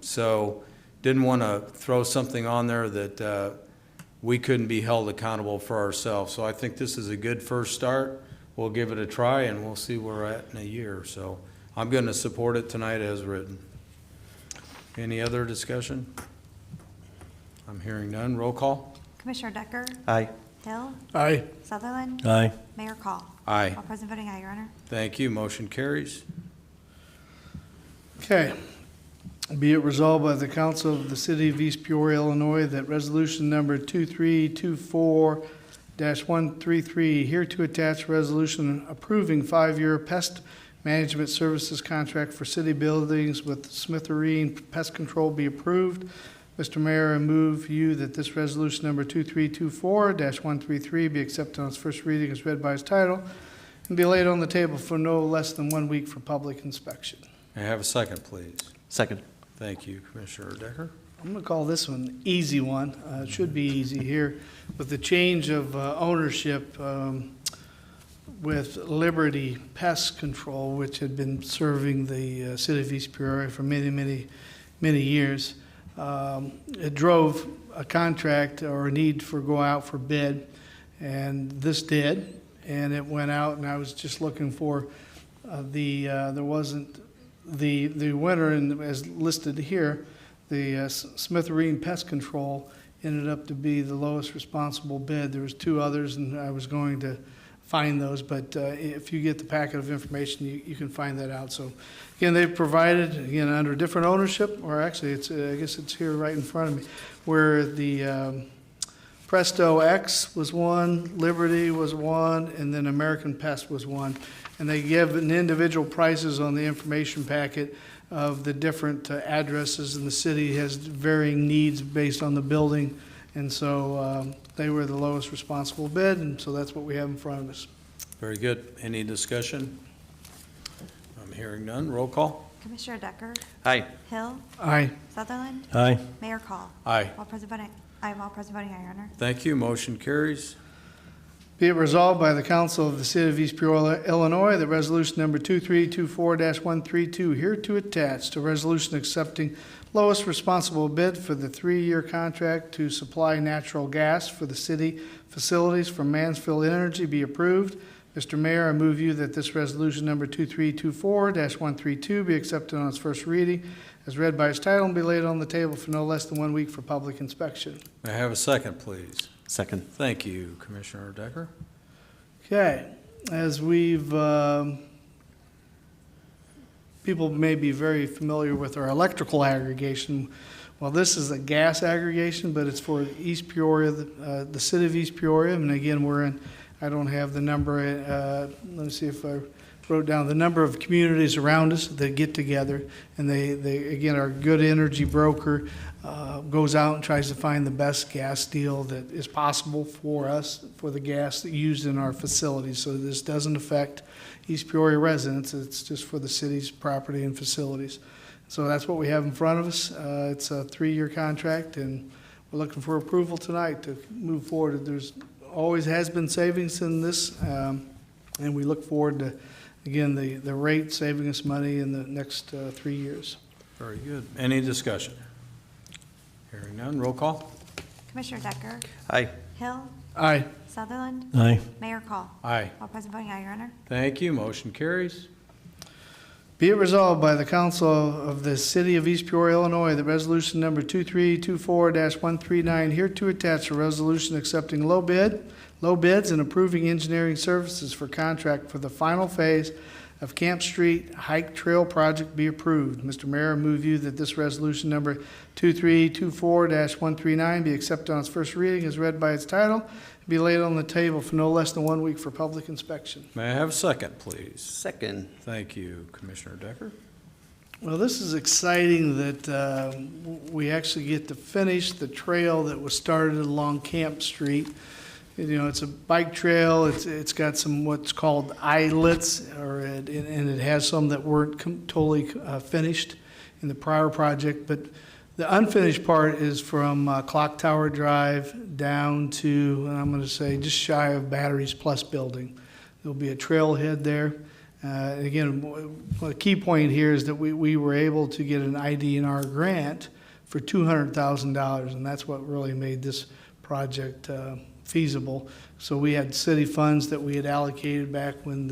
[SPEAKER 1] So didn't want to throw something on there that we couldn't be held accountable for ourselves. So I think this is a good first start. We'll give it a try, and we'll see where we're at in a year. So I'm going to support it tonight as written. Any other discussion? I'm hearing none. Roll call.
[SPEAKER 2] Commissioner Decker?
[SPEAKER 7] Aye.
[SPEAKER 2] Hill?
[SPEAKER 3] Aye.
[SPEAKER 2] Sutherland?
[SPEAKER 4] Aye.
[SPEAKER 2] Mayor Call?
[SPEAKER 1] Aye.
[SPEAKER 2] All present voting aye, Your Honor.
[SPEAKER 1] Thank you. Motion carries.
[SPEAKER 3] Okay. Be it resolved by the Council of the City of East Peoria, Illinois, that resolution number 2324-133, hereto attached resolution approving 5-year pest management services contract for city buildings with Smithereen Pest Control be approved. Mr. Mayor, I move you that this resolution number 2324-133 be accepted on its first reading as read by its title and be laid on the table for no less than 1 week for public inspection.
[SPEAKER 1] May I have a second, please?
[SPEAKER 7] Second.
[SPEAKER 1] Thank you, Commissioner Decker.
[SPEAKER 3] I'm going to call this one an easy one. It should be easy here. With the change of ownership with Liberty Pest Control, which had been serving the city of East Peoria for many, many, many years, it drove a contract or a need for go out for bid, and this did, and it went out, and I was just looking for there wasn't the winner, and as listed here, the Smithereen Pest Control ended up to be the lowest responsible bid. There was 2 others, and I was going to find those, but if you get the packet of information, you can find that out. So again, they've provided, again, under different ownership, or actually it's I guess it's here right in front of me, where the Presto X was one, Liberty was one, and then American Pest was one. And they give an individual prices on the information packet of the different addresses, and the city has varying needs based on the building. And so they were the lowest responsible bid, and so that's what we have in front of us.
[SPEAKER 1] Very good. Any discussion? I'm hearing none. Roll call.
[SPEAKER 2] Commissioner Decker?
[SPEAKER 7] Aye.
[SPEAKER 2] Hill?
[SPEAKER 3] Aye.
[SPEAKER 2] Sutherland?
[SPEAKER 4] Aye.
[SPEAKER 2] Mayor Call?
[SPEAKER 1] Aye.
[SPEAKER 2] All present voting aye, Your Honor.
[SPEAKER 1] Thank you. Motion carries.
[SPEAKER 3] Be it resolved by the Council of the City of East Peoria, Illinois, that resolution number 2324-132 hereto attached, a resolution accepting lowest responsible bid for the 3-year contract to supply natural gas for the city facilities from Mansfield Energy be approved. Mr. Mayor, I move you that this resolution number 2324-132 be accepted on its first reading as read by its title and be laid on the table for no less than 1 week for public inspection.
[SPEAKER 1] May I have a second, please?
[SPEAKER 7] Second.
[SPEAKER 1] Thank you, Commissioner Decker.
[SPEAKER 3] Okay, as we've, people may be very familiar with our electrical aggregation. Well, this is a gas aggregation, but it's for East Peoria, the city of East Peoria. And again, we're in, I don't have the number, let me see if I wrote down the number of communities around us that get together. And they again, our good energy broker goes out and tries to find the best gas deal that is possible for us, for the gas that used in our facilities. So this doesn't affect East Peoria residents. It's just for the city's property and facilities. So that's what we have in front of us. It's a 3-year contract, and we're looking for approval tonight to move forward. There's always has been savings in this, and we look forward to, again, the rate saving us money in the next 3 years.
[SPEAKER 1] Very good. Any discussion? Hearing none, roll call.
[SPEAKER 2] Commissioner Decker?
[SPEAKER 7] Aye.
[SPEAKER 2] Hill?
[SPEAKER 3] Aye.
[SPEAKER 2] Sutherland?
[SPEAKER 4] Aye.
[SPEAKER 2] Mayor Call?
[SPEAKER 1] Aye.
[SPEAKER 2] All present voting aye, Your Honor.
[SPEAKER 1] Thank you, motion carries.
[SPEAKER 3] Be it resolved by the Council of the City of East Peoria, Illinois, that resolution number 2324-139 hereto attached a resolution accepting low bids and approving engineering services for contract for the final phase of Camp Street Hike Trail Project be approved. Mr. Mayor, I move you that this resolution number 2324-139 be accepted on its first reading as read by its title and be laid on the table for no less than 1 week for public inspection.
[SPEAKER 1] May I have a second, please?
[SPEAKER 7] Second.
[SPEAKER 1] Thank you, Commissioner Decker.
[SPEAKER 3] Well, this is exciting that we actually get to finish the trail that was started along Camp Street. You know, it's a bike trail. It's got some what's called islets, and it has some that weren't totally finished in the prior project. But the unfinished part is from Clock Tower Drive down to, and I'm going to say, just shy of Batteries Plus building. There'll be a trailhead there. Again, a key point here is that we were able to get an ID&R grant for $200,000, and that's what really made this project feasible. So we had city funds that we had allocated back when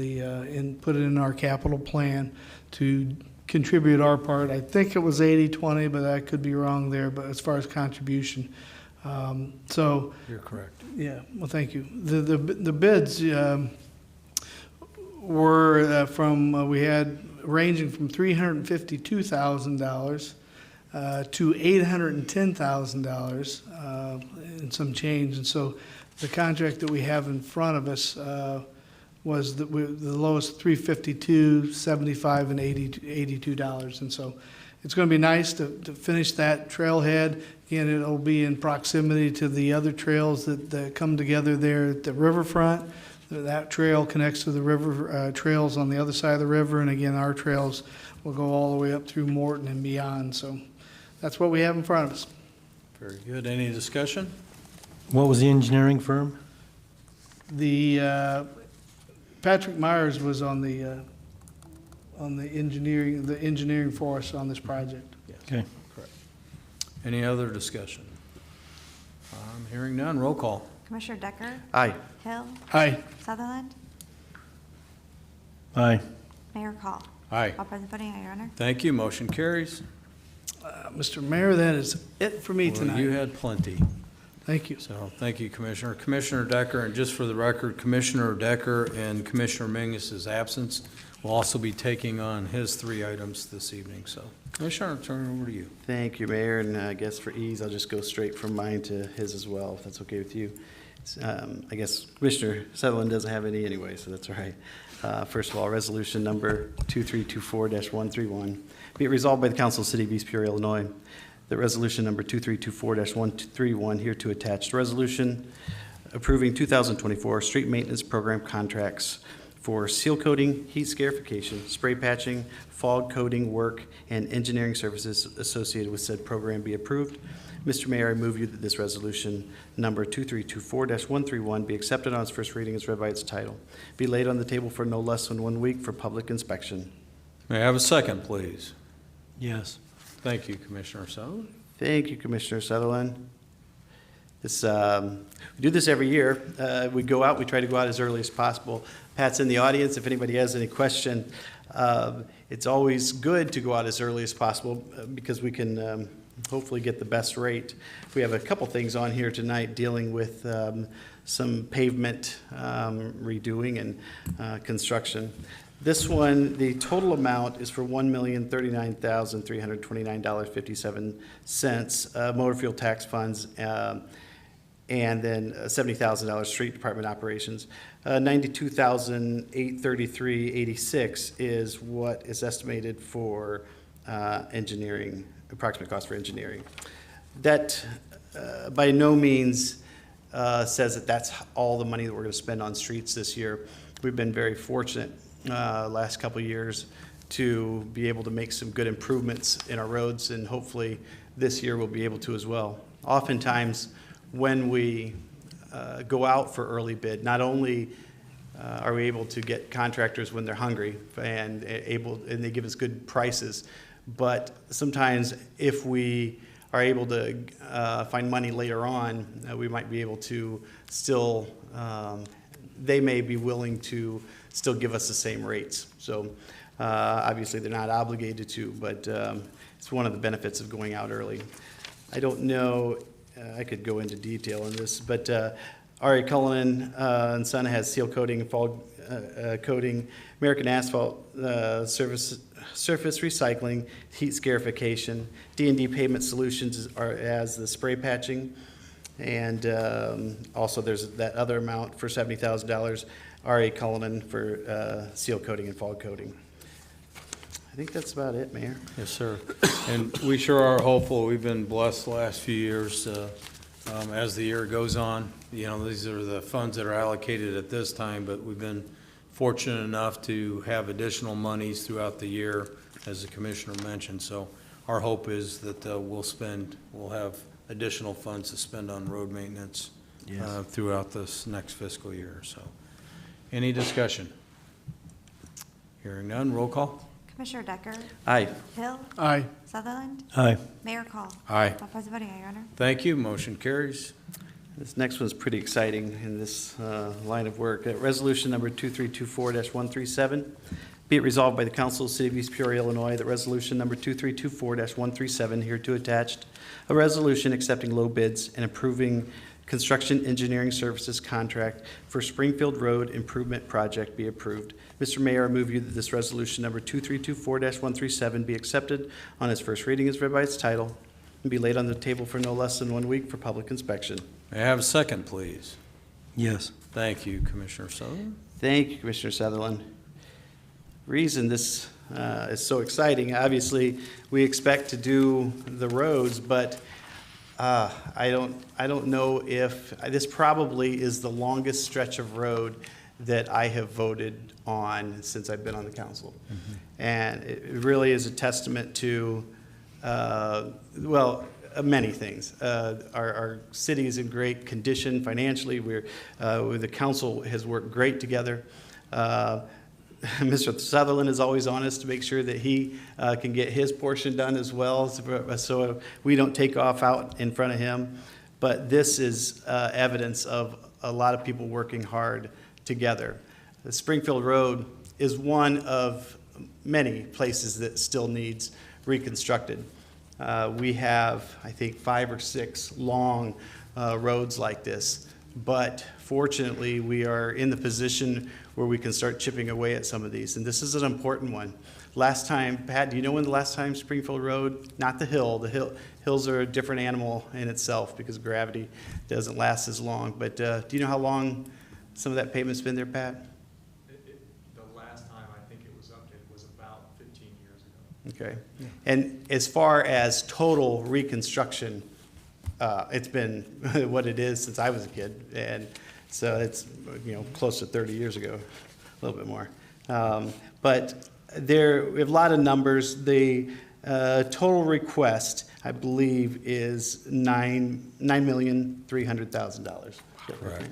[SPEAKER 3] put it in our capital plan to contribute our part. I think it was 80-20, but I could be wrong there, but as far as contribution. So
[SPEAKER 1] You're correct.
[SPEAKER 3] yeah, well, thank you. The bids were we had ranging from $352,000 to $810,000 and some change. And so the contract that we have in front of us was the lowest $352, $75, and $82. And so it's going to be nice to finish that trailhead. Again, it'll be in proximity to the other trails that come together there at the riverfront. That trail connects to the river trails on the other side of the river. And again, our trails will go all the way up through Morton and beyond. So that's what we have in front of us.
[SPEAKER 1] Very good. Any discussion?
[SPEAKER 4] What was the engineering firm?
[SPEAKER 3] The Patrick Myers was on the engineering for us on this project.
[SPEAKER 1] Yes.
[SPEAKER 4] Okay.
[SPEAKER 1] Correct. Any other discussion? Hearing none, roll call.
[SPEAKER 2] Commissioner Decker?
[SPEAKER 7] Aye.
[SPEAKER 2] Hill?
[SPEAKER 3] Aye.
[SPEAKER 2] Sutherland?
[SPEAKER 4] Aye.
[SPEAKER 2] Mayor Call?
[SPEAKER 1] Aye.
[SPEAKER 2] All present voting aye, Your Honor.
[SPEAKER 1] Thank you, motion carries.
[SPEAKER 3] Mr. Mayor, that is it for me
[SPEAKER 1] Well,
[SPEAKER 3] tonight.
[SPEAKER 1] you had plenty.
[SPEAKER 3] Thank you.
[SPEAKER 1] So, thank you, Commissioner. Commissioner Decker, and just for the record, Commissioner Decker and Commissioner Mingus's absence will also be taking on his 3 items this evening. So, Commissioner, I'll turn it over to you.
[SPEAKER 7] Thank you, Mayor, and I guess for ease, I'll just go straight from mine to his as well, if that's okay with you. I guess Commissioner Sutherland doesn't have any anyway, so that's all right. First of all, resolution number 2324-131. Be it resolved by the Council of the City of East Peoria, Illinois, that resolution number 2324-131 here to attached resolution approving 2024 street maintenance program contracts for seal coating, heat scarification, spray patching, fog coating work, and engineering services associated with said program be approved. Mr. Mayor, I move you that this resolution number 2324-131 be accepted on its first reading as read by its title, be laid on the table for no less than 1 week for public inspection.
[SPEAKER 1] May I have a second, please?
[SPEAKER 4] Yes.
[SPEAKER 1] Thank you, Commissioner Sutherland.
[SPEAKER 7] Thank you, Commissioner Sutherland. This, we do this every year. We go out, we try to go out as early as possible. Pat's in the audience, if anybody has any question. It's always good to go out as early as possible because we can hopefully get the best rate. We have a couple things on here tonight dealing with some pavement redoing and construction. This one, the total amount is for $1,039,329.57, motor fuel tax funds, and then $70,000 street department operations. $92,833.86 is what is estimated for engineering, approximate cost for engineering. That by no means says that that's all the money that we're going to spend on streets this year. We've been very fortunate last couple of years to be able to make some good improvements in our roads, and hopefully this year we'll be able to as well. Oftentimes, when we go out for early bid, not only are we able to get contractors when they're hungry and they give us good prices, but sometimes if we are able to find money later on, we might be able to still, they may be willing to still give us the same rates. So obviously they're not obligated to, but it's one of the benefits of going out early. I don't know, I could go into detail on this, but R.A. Cullinan and Son has seal coating and fall coating, American Asphalt surface recycling, heat scarification, D&D Pavement Solutions as the spray patching, and also there's that other amount for $70,000, R.A. Cullinan for seal coating and fall coating. I think that's about it, Mayor.
[SPEAKER 1] Yes, sir. And we sure are hopeful. We've been blessed the last few years. As the year goes on, you know, these are the funds that are allocated at this time, but we've been fortunate enough to have additional monies throughout the year, as the commissioner mentioned. So our hope is that we'll have additional funds to spend on road maintenance throughout this next fiscal year. So any discussion? Hearing none, roll call.
[SPEAKER 2] Commissioner Decker?
[SPEAKER 7] Aye.
[SPEAKER 2] Hill?
[SPEAKER 3] Aye.
[SPEAKER 2] Sutherland?
[SPEAKER 4] Aye.
[SPEAKER 2] Mayor Call?
[SPEAKER 1] Aye.
[SPEAKER 2] All present voting, aye, Your Honor.
[SPEAKER 1] Thank you. Motion carries.
[SPEAKER 7] This next one's pretty exciting in this line of work. Resolution number 2324-137. Be it resolved by the Council of the City of East Peoria, Illinois, that resolution number 2324-137 hereto attached, a resolution accepting low bids and approving construction engineering services contract for Springfield Road Improvement Project be approved. Mr. Mayor, I move you that this resolution number 2324-137 be accepted on its first reading as read by its title and be laid on the table for no less than 1 week for public inspection.
[SPEAKER 1] May I have a second, please?
[SPEAKER 4] Yes.
[SPEAKER 1] Thank you, Commissioner Sutherland.
[SPEAKER 7] Thank you, Commissioner Sutherland. Reason this is so exciting, obviously, we expect to do the roads, but I don't know if, this probably is the longest stretch of road that I have voted on since I've been on the council. And it really is a testament to, many things. Our city is in great condition financially. The council has worked great together. Mr. Sutherland is always honest to make sure that he can get his portion done as well, so we don't take off out in front of him. But this is evidence of a lot of people working hard together. The Springfield Road is one of many places that still needs reconstructed. We have, I think, 5 or 6 long roads like this, but fortunately, we are in the position where we can start chipping away at some of these, and this is an important one. Last time, Pat, do you know when the last time Springfield Road, not the hills are a different animal in itself because gravity doesn't last as long, but do you know how long some of that pavement's been there, Pat?
[SPEAKER 8] The last time I think it was updated was about 15 years ago.
[SPEAKER 7] Okay. And as far as total reconstruction, it's been what it is since I was a kid, and so it's, close to 30 years ago, a little bit more. But we have a lot of numbers. The total request, I believe, is $9,300,000.
[SPEAKER 1] Correct.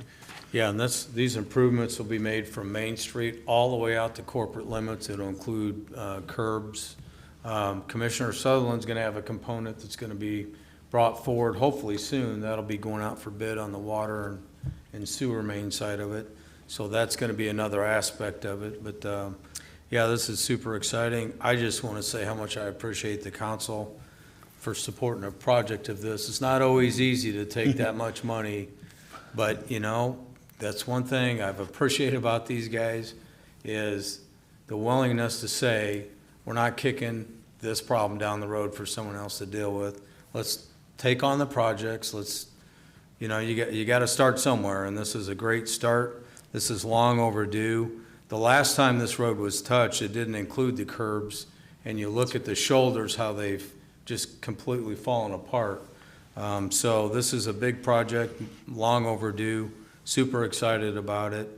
[SPEAKER 1] Yeah, and these improvements will be made from Main Street all the way out to corporate limits. It'll include curbs, Commissioner Sutherland's gonna have a component that's gonna be brought forward hopefully soon. That'll be going out for bid on the water and sewer main side of it. So that's gonna be another aspect of it. But, yeah, this is super exciting. I just wanna say how much I appreciate the council for supporting a project of this. It's not always easy to take that much money, but, you know, that's one thing I've appreciated about these guys is the willingness to say, we're not kicking this problem down the road for someone else to deal with. Let's take on the projects. Let's, you know, you got to start somewhere, and this is a great start. This is long overdue. The last time this road was touched, it didn't include the curbs, and you look at the shoulders, how they've just completely fallen apart. So this is a big project, long overdue, super excited about it.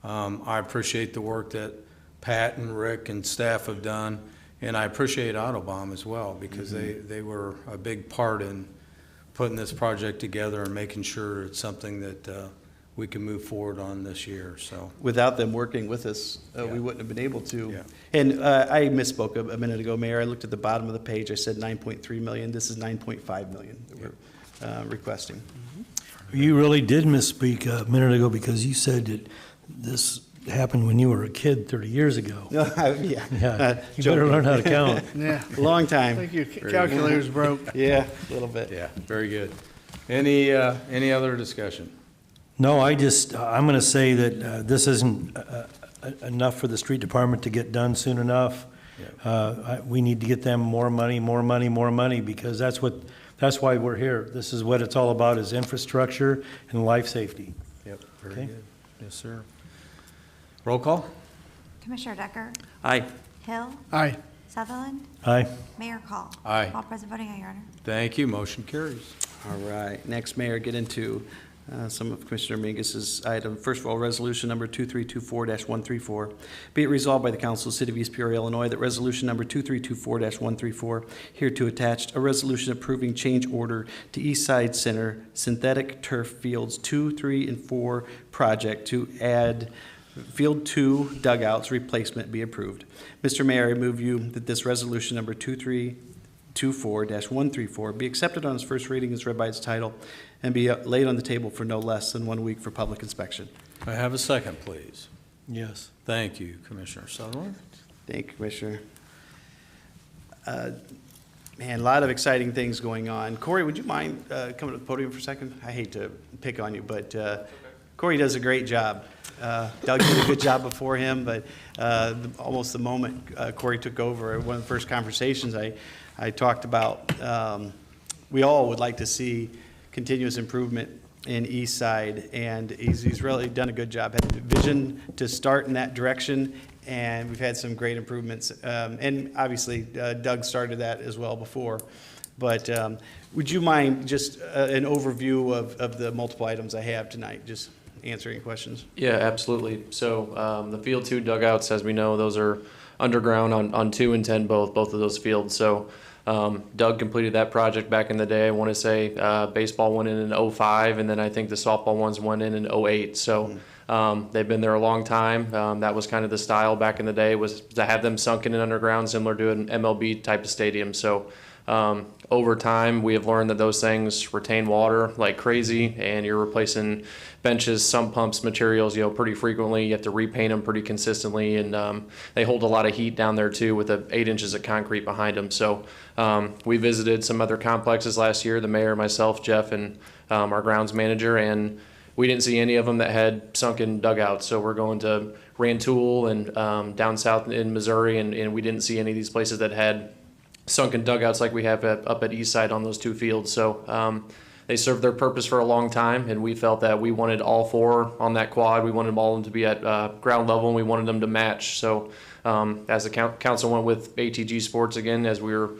[SPEAKER 1] I appreciate the work that Pat and Rick and staff have done, and I appreciate Autobahn as well, because they were a big part in putting this project together and making sure it's something that we can move forward on this year, so.
[SPEAKER 7] Without them working with us,
[SPEAKER 1] Yeah.
[SPEAKER 7] we wouldn't have been able to.
[SPEAKER 1] Yeah.
[SPEAKER 7] And I misspoke a minute ago, Mayor. I looked at the bottom of the page. I said 9.3 million. This is 9.5 million that we're requesting.
[SPEAKER 4] You really did misspeak a minute ago because you said that this happened when you were a kid 30 years ago.
[SPEAKER 7] Yeah.
[SPEAKER 4] Yeah, you better
[SPEAKER 7] Joking.
[SPEAKER 4] learn how to count.
[SPEAKER 3] Yeah.
[SPEAKER 7] Long time.
[SPEAKER 3] Thank you. Calculator's broke.
[SPEAKER 7] Yeah, a little bit.
[SPEAKER 1] Yeah, very good. Any other discussion?
[SPEAKER 4] No, I'm going to say that this isn't enough for the street department to get done soon enough. We need to get them more money, because that's why we're here. This is what it's all about, is infrastructure and life safety.
[SPEAKER 1] Yep, very
[SPEAKER 4] Okay.
[SPEAKER 1] good. Yes, sir. Roll call?
[SPEAKER 2] Commissioner Decker?
[SPEAKER 6] Aye.
[SPEAKER 2] Hill?
[SPEAKER 3] Aye.
[SPEAKER 2] Sutherland?
[SPEAKER 4] Aye.
[SPEAKER 2] Mayor Call?
[SPEAKER 1] Aye.
[SPEAKER 2] All present voting, aye, Your Honor.
[SPEAKER 1] Thank you, motion carries.
[SPEAKER 7] All right, next, Mayor, get into some of Commissioner Mingus's item. First of all, resolution number 2324-134. Be it resolved by the Council of the City of East Peoria, Illinois, that resolution number 2324-134, hereto attached, a resolution approving change order to East Side Center Synthetic Turf Fields 2, 3, and 4 project to add Field 2 dugouts replacement be approved. Mr. Mayor, I move you that this resolution number 2324-134 be accepted on its first reading as read by its title and be laid on the table for no less than 1 week for public inspection.
[SPEAKER 1] I have a second, please.
[SPEAKER 4] Yes.
[SPEAKER 1] Thank you, Commissioner Sutherland.
[SPEAKER 7] Thank you, Commissioner. Man, a lot of exciting things going on. Corey, would you mind coming to the podium for a second? I hate to pick on you, but Corey does a great job. Doug did a good job before him, but almost the moment Corey took over, one of the first conversations I talked about, we all would like to see continuous improvement in East Side, and he's really done a good job. Had a vision to start in that direction, and we've had some great improvements. And obviously, Doug started that as well before. But would you mind just an overview of the multiple items I have tonight, just answering questions?
[SPEAKER 9] Yeah, absolutely. So the Field 2 dugouts, as we know, those are underground on 2 and 10 both of those fields. So Doug completed that project back in the day. I want to say baseball went in 05, and then I think the softball ones went in 08. So they've been there a long time. That was kind of the style back in the day, was to have them sunken in underground, similar to an MLB type of stadium. So over time, we have learned that those things retain water like crazy, and you're replacing benches, sump pumps, materials, pretty frequently. You have to repaint them pretty consistently, and they hold a lot of heat down there too, with the 8 inches of concrete behind them. So we visited some other complexes last year, the mayor, myself, Jeff, and our grounds manager, and we didn't see any of them that had sunken dugouts. So we're going to Rantoul and down south in Missouri, and we didn't see any of these places that had sunken dugouts like we have up at East Side on those 2 fields. So they served their purpose for a long time, and we felt that we wanted all 4 on that quad. We wanted all of them to be at ground level, and we wanted them to match. So as the council went with ATG Sports again, as we were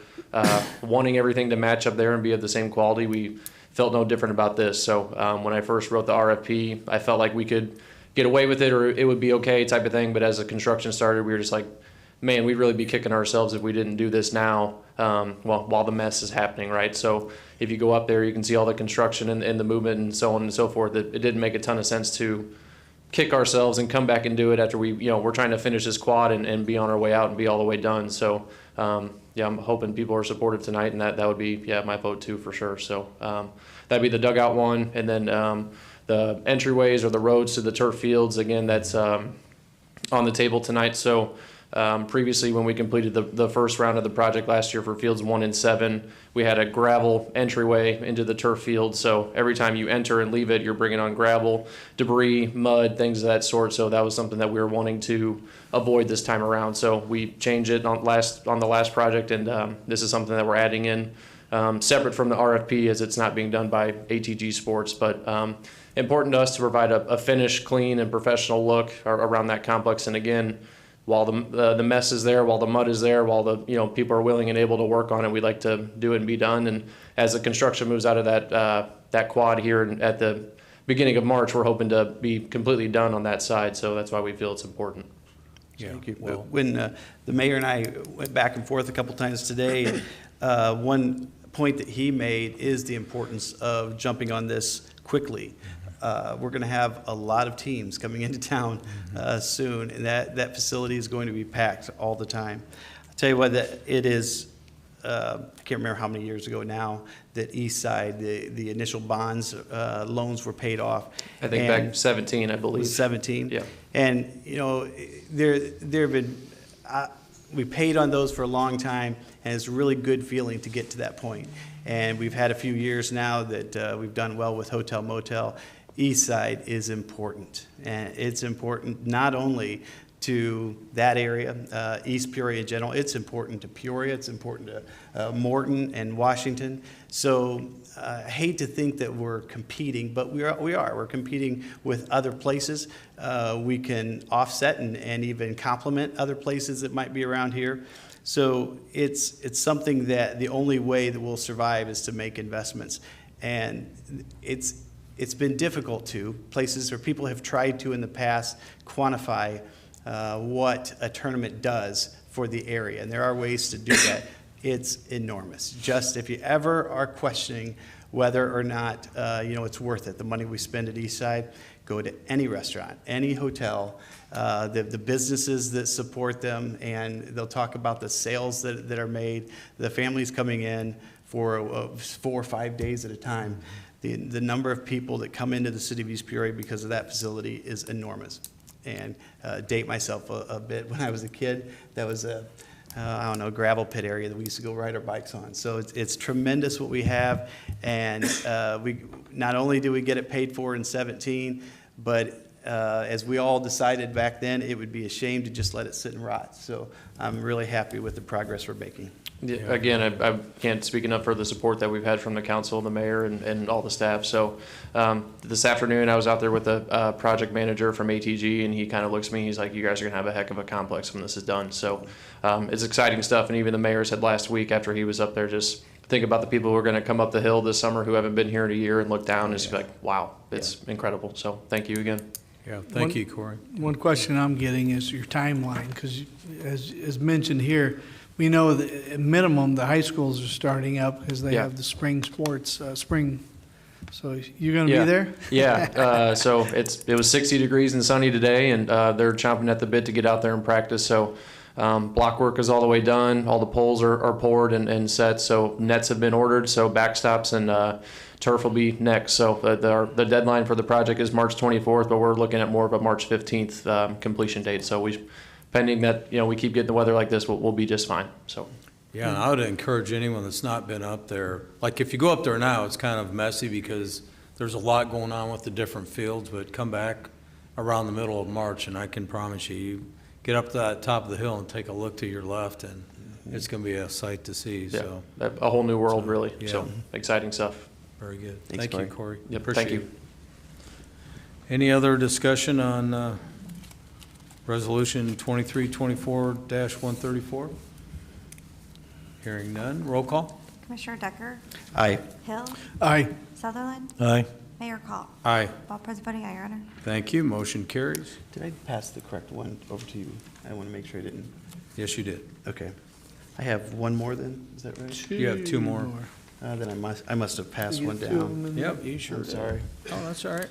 [SPEAKER 9] wanting everything to match up there and be of the same quality, we felt no different about this. So when I first wrote the RFP, I felt like we could get away with it, or it would be okay type of thing. But as the construction started, we were just like, man, we'd really be kicking ourselves if we didn't do this now, while the mess is happening, right? So if you go up there, you can see all the construction and the movement and so on and so forth. It didn't make a ton of sense to kick ourselves and come back and do it after we're trying to finish this quad and be on our way out and be all the way done. So yeah, I'm hoping people are supportive tonight, and that would be, yeah, my vote too, for sure. So that'd be the dugout one, and then the entryways or the roads to the turf fields, again, that's on the table tonight. So previously, when we completed the first round of the project last year for fields 1 and 7, we had a gravel entryway into the turf field. So every time you enter and leave it, you're bringing on gravel, debris, mud, things of that sort. So that was something that we were wanting to avoid this time around. So we changed it on the last project, and this is something that we're adding in separate from the RFP, as it's not being done by ATG Sports, but important to us to provide a finished, clean, and professional look around that complex. And again, while the mess is there, while the mud is there, while the people are willing and able to work on it, we'd like to do it and be done. And as the construction moves out of that quad here at the beginning of March, we're hoping to be completely done on that side. So that's why we feel it's important.
[SPEAKER 1] Yeah,
[SPEAKER 7] Thank you.
[SPEAKER 1] well-
[SPEAKER 7] When the mayor and I went back and forth a couple times today, one point that he made is the importance of jumping on this quickly. We're going to have a lot of teams coming into town soon, and that facility is going to be packed all the time. I'll tell you what, that it is, I can't remember how many years ago now, that East Side, the initial bonds, loans were paid off.
[SPEAKER 9] I think
[SPEAKER 7] And-
[SPEAKER 9] back 17, I
[SPEAKER 7] It
[SPEAKER 9] believe.
[SPEAKER 7] was 17.
[SPEAKER 9] Yeah.
[SPEAKER 7] And, there have been, we paid on those for a long time, and it's a really good feeling to get to that point. And we've had a few years now that we've done well with hotel motel. East Side is important, and it's important not only to that area, East Peoria in general, it's important to Peoria, it's important to Morton and Washington. So I hate to think that we're competing, but we are. We're competing with other places. We can offset and even complement other places that might be around here. So it's something that the only way that we'll survive is to make investments. And it's been difficult to places where people have tried to in the past quantify what a tournament does for the area, and there are ways to do that. It's enormous. Just if you ever are questioning whether or not it's worth it, the money we spend at Eastside, go to any restaurant, any hotel, the businesses that support them, and they'll talk about the sales that are made, the families coming in for 4 or 5 days at a time. The number of people that come into the city of East Peoria because of that facility is enormous. And date myself a bit, when I was a kid, that was a gravel pit area that we used to go ride our bikes on. So it's tremendous what we have, and we not only do we get it paid for in 17, but as we all decided back then, it would be a shame to just let it sit and rot. So I'm really happy with the progress we're making.
[SPEAKER 9] Yeah, again, I can't speak enough for the support that we've had from the council, the mayor, and all the staff. So this afternoon, I was out there with the project manager from ATG, and he kind of looks at me, he's like, you guys are going to have a heck of a complex when this is done. So it's exciting stuff, and even the mayor said last week after he was up there, just think about the people who are going to come up the hill this summer who haven't been here in a year and look down and just be like, wow, it's incredible. So thank you again.
[SPEAKER 1] Yeah, thank you, Corey.
[SPEAKER 3] One question I'm getting is your timeline, because as mentioned here, we know that at minimum, the high schools are starting up because they
[SPEAKER 9] Yeah.
[SPEAKER 3] have the spring sports, so you're going to be there?
[SPEAKER 9] Yeah, so it was 60 degrees and sunny today, and they're chomping at the bit to get out there and practice. So block work is all the way done. All the poles are poured and set. So nets have been ordered. So backstops and turf will be next. So the deadline for the project is March 24th, but we're looking at more of a March 15th completion date. So pending that we keep getting the weather like this, we'll be just fine. So.
[SPEAKER 1] Yeah, and I would encourage anyone that's not been up there, like if you go up there now, it's kind of messy because there's a lot going on with the different fields, but come back around the middle of March and I can promise you get up to that top of the hill and take a look to your left and it's going to be a sight to see,
[SPEAKER 9] Yeah,
[SPEAKER 1] so,
[SPEAKER 9] a whole new world,
[SPEAKER 1] So,
[SPEAKER 9] really.
[SPEAKER 1] yeah.
[SPEAKER 9] So exciting stuff.
[SPEAKER 1] very good.
[SPEAKER 7] Thanks,
[SPEAKER 1] Thank you,
[SPEAKER 7] Corey.
[SPEAKER 1] Corey.
[SPEAKER 9] Yep,
[SPEAKER 1] Appreciate
[SPEAKER 9] thank you.
[SPEAKER 1] it. Any other discussion on Resolution 2324-134? Hearing none, roll call.
[SPEAKER 2] Commissioner Decker?
[SPEAKER 7] Aye.
[SPEAKER 2] Hill?
[SPEAKER 3] Aye.
[SPEAKER 2] Sutherland?
[SPEAKER 4] Aye.
[SPEAKER 2] Mayor Call?
[SPEAKER 1] Aye.
[SPEAKER 2] All present voting aye, Your Honor.
[SPEAKER 1] Thank you, motion carries.
[SPEAKER 7] Did I pass the correct one over to you? I want to make sure I didn't.
[SPEAKER 1] Yes, you did.
[SPEAKER 7] Okay. I have one more then, is that right?
[SPEAKER 1] You have two more.
[SPEAKER 7] Then I must have passed
[SPEAKER 3] You
[SPEAKER 7] one
[SPEAKER 3] get two of
[SPEAKER 7] down.
[SPEAKER 3] them in
[SPEAKER 1] Yep,
[SPEAKER 3] there?
[SPEAKER 1] you sure
[SPEAKER 7] I'm
[SPEAKER 1] did.
[SPEAKER 7] sorry.
[SPEAKER 1] Oh, that's all right.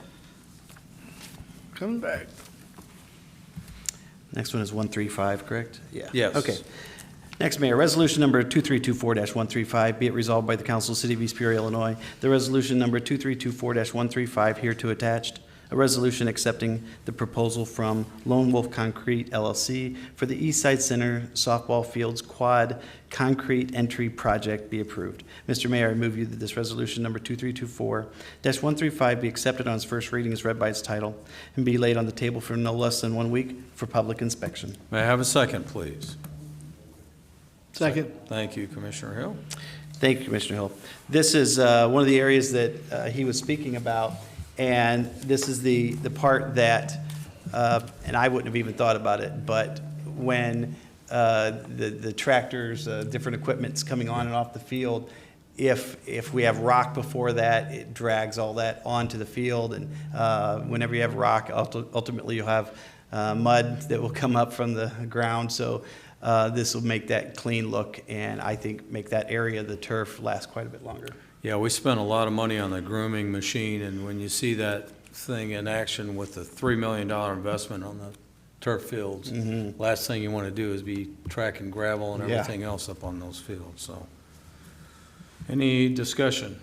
[SPEAKER 3] Coming back.
[SPEAKER 7] Next one is 135, correct? Yeah.
[SPEAKER 1] Yes.
[SPEAKER 7] Okay. Next, Mayor, Resolution Number 2324-135, be it resolved by the Council of the City of East Peoria, Illinois, the Resolution Number 2324-135 hereto attached, a resolution accepting the proposal from Lone Wolf Concrete LLC for the East Side Center softball fields quad concrete entry project be approved. Mr. Mayor, I move you that this Resolution Number 2324-135 be accepted on its first reading as read by its title and be laid on the table for no less than 1 week for public inspection.
[SPEAKER 1] May I have a second, please?
[SPEAKER 3] Second.
[SPEAKER 1] Thank you, Commissioner Hill.
[SPEAKER 7] Thank you, Commissioner Hill. This is one of the areas that he was speaking about, and this is the part that, and I wouldn't have even thought about it, but when the tractors, different equipment's coming on and off the field, if we have rock before that, it drags all that onto the field, and whenever you have rock, ultimately you'll have mud that will come up from the ground, so this will make that clean look, and I think make that area, the turf, last quite a bit longer.
[SPEAKER 1] Yeah, we spent a lot of money on the grooming machine, and when you see that thing in action with the $3 million investment on the turf fields, last thing you want to do is be tracking gravel and
[SPEAKER 7] Yeah.
[SPEAKER 1] everything else up on those fields, so. Any discussion?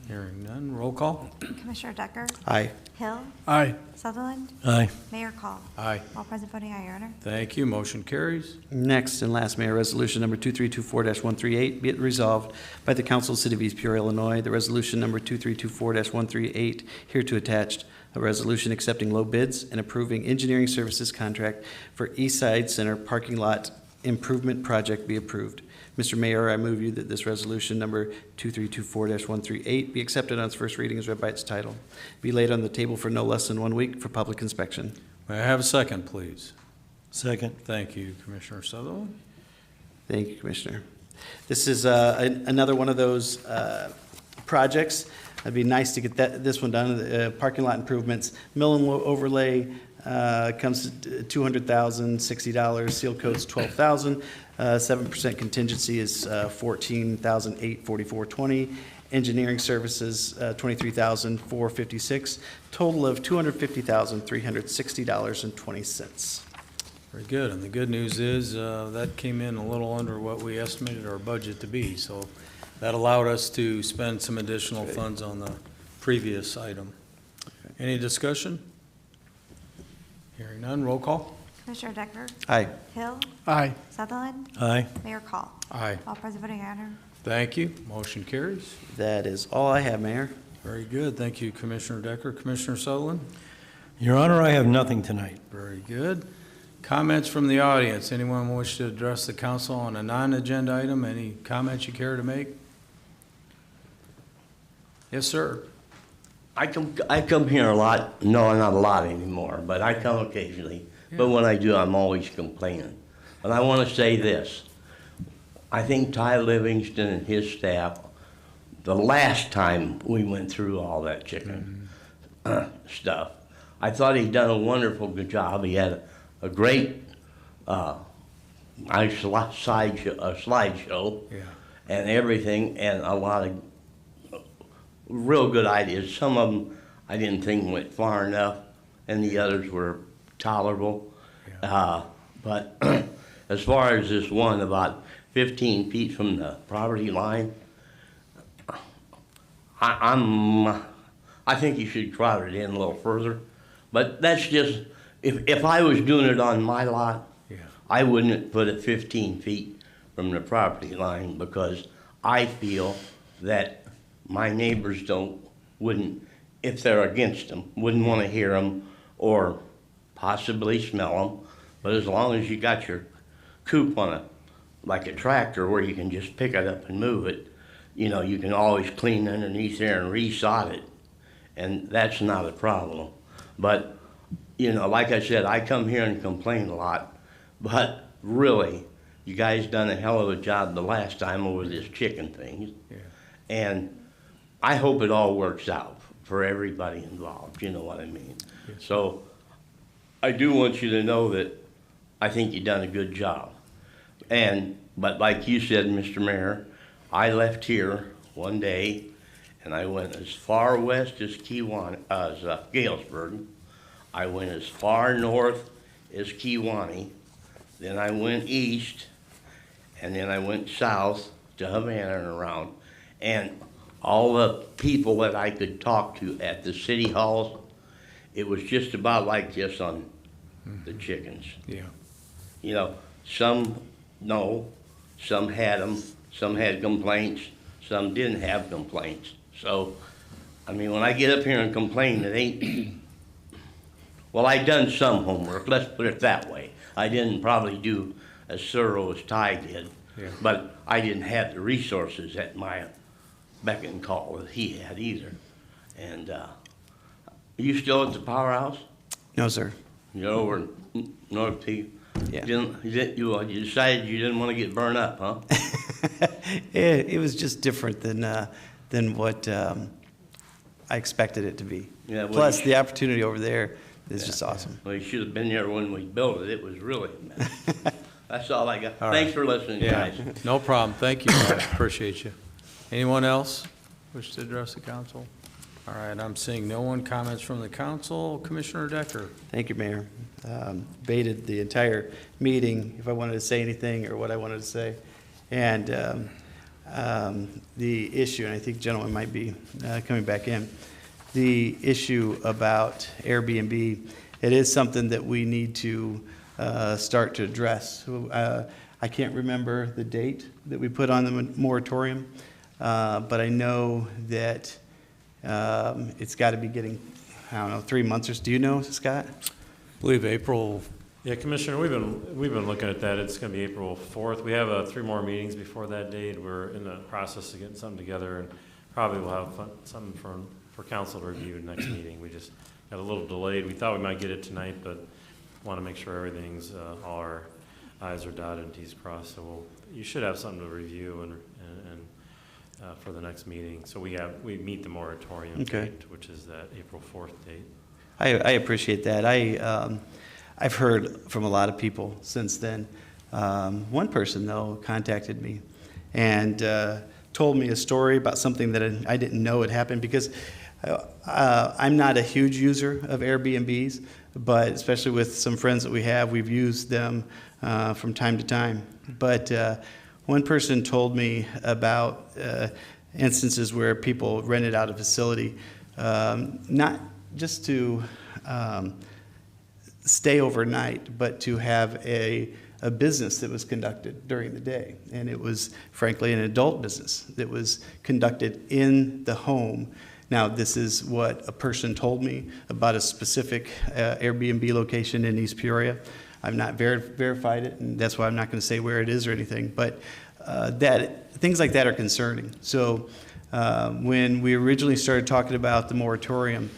[SPEAKER 1] Hearing none, roll call?
[SPEAKER 2] Commissioner Decker?
[SPEAKER 7] Aye.
[SPEAKER 2] Hill?
[SPEAKER 3] Aye.
[SPEAKER 2] Sutherland?
[SPEAKER 4] Aye.
[SPEAKER 2] Mayor Call?
[SPEAKER 1] Aye.
[SPEAKER 2] All present voting aye, Your Honor.
[SPEAKER 1] Thank you, motion carries.
[SPEAKER 7] Next and last, Mayor, Resolution Number 2324-138, be it resolved by the Council of the City of East Peoria, Illinois, the Resolution Number 2324-138 hereto attached, a resolution accepting low bids and approving engineering services contract for East Side Center parking lot improvement project be approved. Mr. Mayor, I move you that this Resolution Number 2324-138 be accepted on its first reading as read by its title, be laid on the table for no less than 1 week for public inspection.
[SPEAKER 1] May I have a second, please?
[SPEAKER 4] Second.
[SPEAKER 1] Thank you, Commissioner Sutherland.
[SPEAKER 7] Thank you, Commissioner. This is another one of those projects. It'd be nice to get this one done. Parking lot improvements, mill and overlay comes to $200,000, $60. Seal coat's $12,000. 7% contingency is $14,844.20. Engineering services $23,456. Total of $250,360.20.
[SPEAKER 1] Very good, and the good news is that came in a little under what we estimated our budget to be, so that allowed us to spend some additional funds on the previous item. Any discussion? Hearing none, roll call.
[SPEAKER 2] Commissioner Decker?
[SPEAKER 7] Aye.
[SPEAKER 2] Hill?
[SPEAKER 3] Aye.
[SPEAKER 2] Sutherland?
[SPEAKER 4] Aye.
[SPEAKER 2] Mayor Call?
[SPEAKER 1] Aye.
[SPEAKER 2] All present voting aye, Your Honor.
[SPEAKER 1] Thank you, motion carries.
[SPEAKER 7] That is all I have, Mayor.
[SPEAKER 1] Very good, thank you, Commissioner Decker. Commissioner Sutherland?
[SPEAKER 4] Your Honor, I have nothing tonight.
[SPEAKER 1] Very good. Comments from the audience. Anyone wish to address the council on a non-agenda item? Any comments you care to make? Yes, sir.
[SPEAKER 6] I come here a lot, no, not a lot anymore, but I come occasionally. But when I do, I'm always complaining. And I want to say this. I think Ty Livingston and his staff, the last time we went through all that chicken stuff, I thought he'd done a wonderful good job. He had a great slideshow
[SPEAKER 1] Yeah.
[SPEAKER 6] and everything, and a lot of real good ideas. Some of them I didn't think went far enough, and the others were tolerable. But as far as this one about 15 feet from the property line, I think you should crowd it in a little further. But that's just, if I was doing it on my lot,
[SPEAKER 1] Yeah.
[SPEAKER 6] I wouldn't put it 15 feet from the property line because I feel that my neighbors wouldn't, if they're against them, wouldn't want to hear them or possibly smell them. But as long as you got your coop on like a tractor where you can just pick it up and move it, you know, you can always clean underneath there and resod it. And that's not a problem. But, you know, like I said, I come here and complain a lot. But really, you guys done a hell of a job the last time over this chicken thing.
[SPEAKER 1] Yeah.
[SPEAKER 6] And I hope it all works out for everybody involved, you know what I mean?
[SPEAKER 1] Yes.
[SPEAKER 6] So I do want you to know that I think you've done a good job. But like you said, Mr. Mayor, I left here one day and I went as far west as Galesburg. I went as far north as Kewanee. Then I went east and then I went south to Havana and around, and all the people that I could talk to at the city halls, it was just about like this on the chickens.
[SPEAKER 1] Yeah.
[SPEAKER 6] You know, some some had them, some had complaints, some didn't have complaints. So, I mean, when I get up here and complain, it ain't, well, I done some homework, let's put it that way. I didn't probably do as thorough as Ty did,
[SPEAKER 1] Yeah.
[SPEAKER 6] but I didn't have the resources at my beck and call that he had either. And, are you still at the powerhouse?
[SPEAKER 7] No, sir.
[SPEAKER 6] You're over in North Peak?
[SPEAKER 7] Yeah.
[SPEAKER 6] You decided you didn't want to get burned up, huh?
[SPEAKER 7] It was just different than what I expected it to be.
[SPEAKER 6] Yeah, well,
[SPEAKER 7] Plus,
[SPEAKER 6] you
[SPEAKER 7] the opportunity over there is just awesome.
[SPEAKER 6] Well, you should have been there when we built it. It was really, that's all I got.
[SPEAKER 1] All right.
[SPEAKER 6] Thanks for listening,
[SPEAKER 1] Yeah,
[SPEAKER 6] guys.
[SPEAKER 1] no problem. Thank you. I appreciate you. Anyone else wish to address the council? All right, I'm seeing no one. Comments from the council. Commissioner Decker.
[SPEAKER 7] Thank you, Mayor. Debated the entire meeting if I wanted to say anything or what I wanted to say. And the issue, and I think gentlemen might be coming back in, the issue about Airbnb, it is something that we need to start to address. I can't remember the date that we put on the moratorium, but I know that it's got to be getting, I don't know, 3 months or so. Do you know, Scott?
[SPEAKER 1] I believe April.
[SPEAKER 8] Yeah, Commissioner, we've been looking at that. It's going to be April 4th. We have 3 more meetings before that date. We're in the process of getting something together, and probably we'll have something for council to review next meeting. We just got a little delayed. We thought we might get it tonight, but want to make sure everything's, all our I's are dotted and T's crossed. So you should have something to review and for the next meeting. So we meet the moratorium
[SPEAKER 7] Okay.
[SPEAKER 8] date, which is that April 4th date.
[SPEAKER 7] I appreciate that. I've heard from a lot of people since then. One person, though, contacted me and told me a story about something that I didn't know had happened, because I'm not a huge user of Airbnbs, but especially with some friends that we have, we've used them from time to time. But one person told me about instances where people rented out a facility, not just to stay overnight, but to have a business that was conducted during the day. And it was, frankly, an adult business that was conducted in the home. Now, this is what a person told me about a specific Airbnb location in East Peoria. I've not verified it, and that's why I'm not going to say where it is or anything. But things like that are concerning. So when we originally started talking about the moratorium,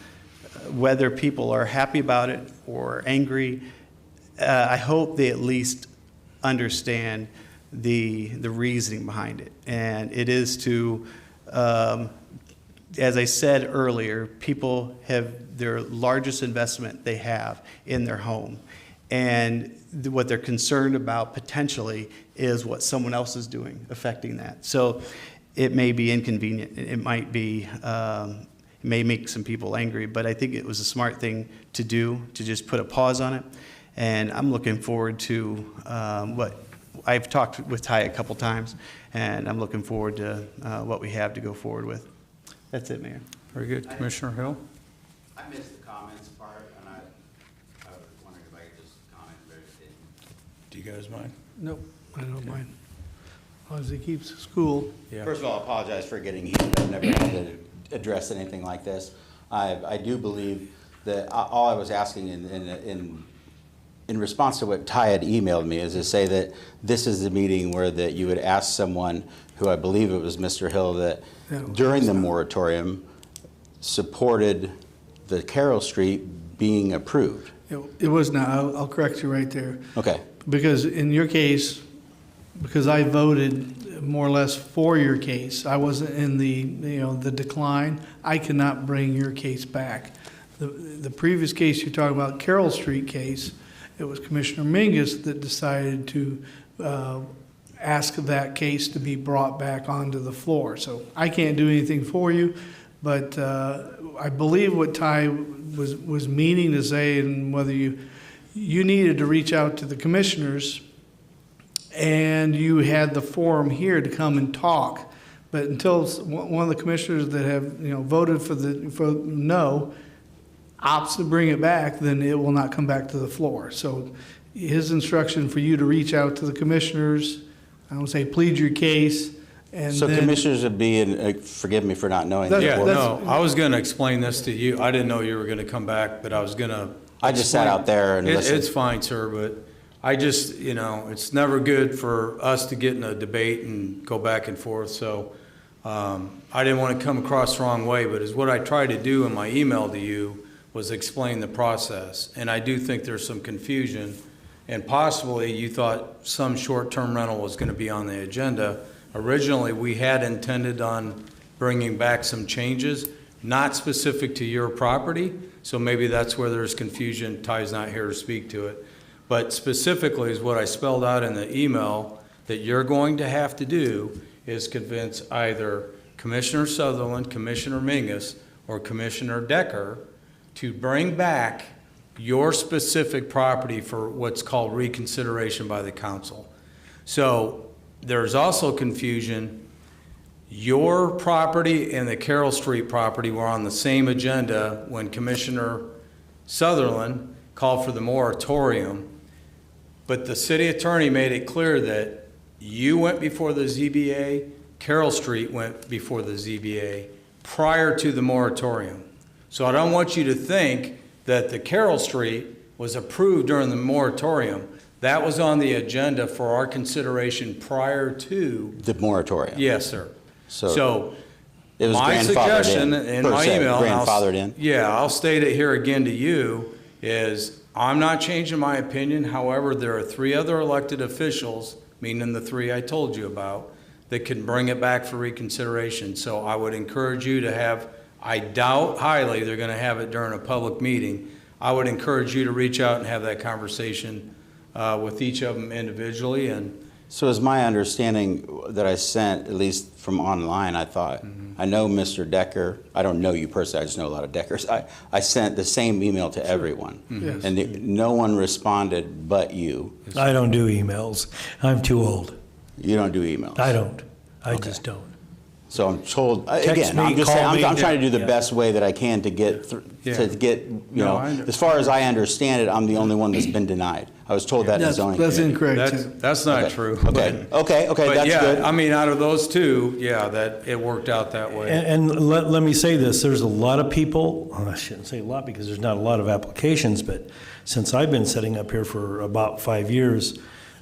[SPEAKER 7] whether people are happy about it or angry, I hope they at least understand the reasoning behind it. And it is to, as I said earlier, people have their largest investment they have in their home. And what they're concerned about potentially is what someone else is doing, affecting that. So it may be inconvenient. It might be, it may make some people angry, but I think it was a smart thing to do, to just put a pause on it. And I'm looking forward to what I've talked with Ty a couple times, and I'm looking forward to what we have to go forward with. That's it, Mayor.
[SPEAKER 1] Very good. Commissioner Hill?
[SPEAKER 5] I missed the comments part, and I was wondering if I could just comment, but it didn't.
[SPEAKER 1] Do you guys mind?
[SPEAKER 3] Nope, I don't mind. As long as he keeps school.
[SPEAKER 1] Yeah.
[SPEAKER 5] First of all, I apologize for getting heated. I've never had to address anything like this. I do believe that all I was asking in response to what Ty had emailed me is to say that this is the meeting where that you would ask someone who I believe it was Mr. Hill that during the moratorium supported the Carroll Street being approved.
[SPEAKER 3] It was not, I'll correct you right there.
[SPEAKER 5] Okay.
[SPEAKER 3] Because in your case, because I voted more or less for your case, I wasn't in the decline, I cannot bring your case back. The previous case you're talking about, Carroll Street case, it was Commissioner Mingus that decided to ask that case to be brought back onto the floor. So I can't do anything for you, but I believe what Ty was meaning to say, and whether you needed to reach out to the commissioners and you had the forum here to come and talk. But until one of the commissioners that have, voted for no opts to bring it back, then it will not come back to the floor. So his instruction for you to reach out to the commissioners, I would say plead your case, and
[SPEAKER 5] So
[SPEAKER 3] then,
[SPEAKER 5] commissioners would be, and forgive me for not knowing.
[SPEAKER 3] That-
[SPEAKER 1] Yeah,
[SPEAKER 5] that.
[SPEAKER 1] no, I was going to explain this to you. I didn't know you were going to come back, but I was going to.
[SPEAKER 5] I just sat out there and listened.
[SPEAKER 1] It's fine, sir, but I just, it's never good for us to get in a debate and go back and forth. So I didn't want to come across the wrong way, but is what I tried to do in my email to you was explain the process. And I do think there's some confusion, and possibly you thought some short-term rental was going to be on the agenda. Originally, we had intended on bringing back some changes, not specific to your property, so maybe that's where there's confusion. Ty's not here to speak to it. But specifically is what I spelled out in the email that you're going to have to do is convince either Commissioner Sutherland, Commissioner Mingus, or Commissioner Decker to bring back your specific property for what's called reconsideration by the council. So there's also confusion. Your property and the Carroll Street property were on the same agenda when Commissioner Sutherland called for the moratorium. But the city attorney made it clear that you went before the ZBA, Carroll Street went before the ZBA prior to the moratorium. So I don't want you to think that the Carroll Street was approved during the moratorium. That was on the agenda for our consideration prior to.
[SPEAKER 5] The moratorium.
[SPEAKER 1] Yes, sir.
[SPEAKER 5] So it was
[SPEAKER 1] my
[SPEAKER 5] grandfathered
[SPEAKER 1] suggestion
[SPEAKER 5] in,
[SPEAKER 1] in
[SPEAKER 5] per
[SPEAKER 1] my
[SPEAKER 5] se,
[SPEAKER 1] email, and
[SPEAKER 5] grandfathered in?
[SPEAKER 1] Yeah, I'll state it here again to you, is I'm not changing my opinion. However, there are 3 other elected officials, meaning the 3 I told you about, that can bring it back for reconsideration. So I would encourage you to have, I doubt highly they're going to have it during a public meeting. I would encourage you to reach out and have that conversation with each of them individually. And
[SPEAKER 5] So is my understanding that I sent, at least from online, I thought, I know Mr. Decker, I don't know you personally, I just know a lot of Deckers. I sent the same email to everyone.
[SPEAKER 3] Yes.
[SPEAKER 5] And no one responded but you.
[SPEAKER 4] I don't do emails. I'm too old.
[SPEAKER 5] You don't do emails.
[SPEAKER 4] I don't. I just don't.
[SPEAKER 5] So I'm told,
[SPEAKER 4] Text
[SPEAKER 5] again,
[SPEAKER 4] me,
[SPEAKER 5] I'm just
[SPEAKER 4] call
[SPEAKER 5] saying,
[SPEAKER 4] me.
[SPEAKER 5] I'm trying to do the
[SPEAKER 4] Yeah.
[SPEAKER 5] best way that I can to get,
[SPEAKER 1] Yeah. No, I
[SPEAKER 5] as far as I understand it, I'm the only one that's been denied. I was told that in the
[SPEAKER 3] that's,
[SPEAKER 5] zoning
[SPEAKER 3] that's
[SPEAKER 5] committee.
[SPEAKER 3] incorrect.
[SPEAKER 1] that's,
[SPEAKER 3] too.
[SPEAKER 1] that's not
[SPEAKER 5] Okay.
[SPEAKER 1] true.
[SPEAKER 5] Okay, okay,
[SPEAKER 1] But
[SPEAKER 5] that's
[SPEAKER 1] yeah,
[SPEAKER 5] good.
[SPEAKER 1] I mean, out of those 2, yeah, that it worked out that way.
[SPEAKER 4] And let me say this, there's a lot of people, well, I shouldn't say a lot because there's not a lot of applications, but since I've been sitting up here for about 5 years,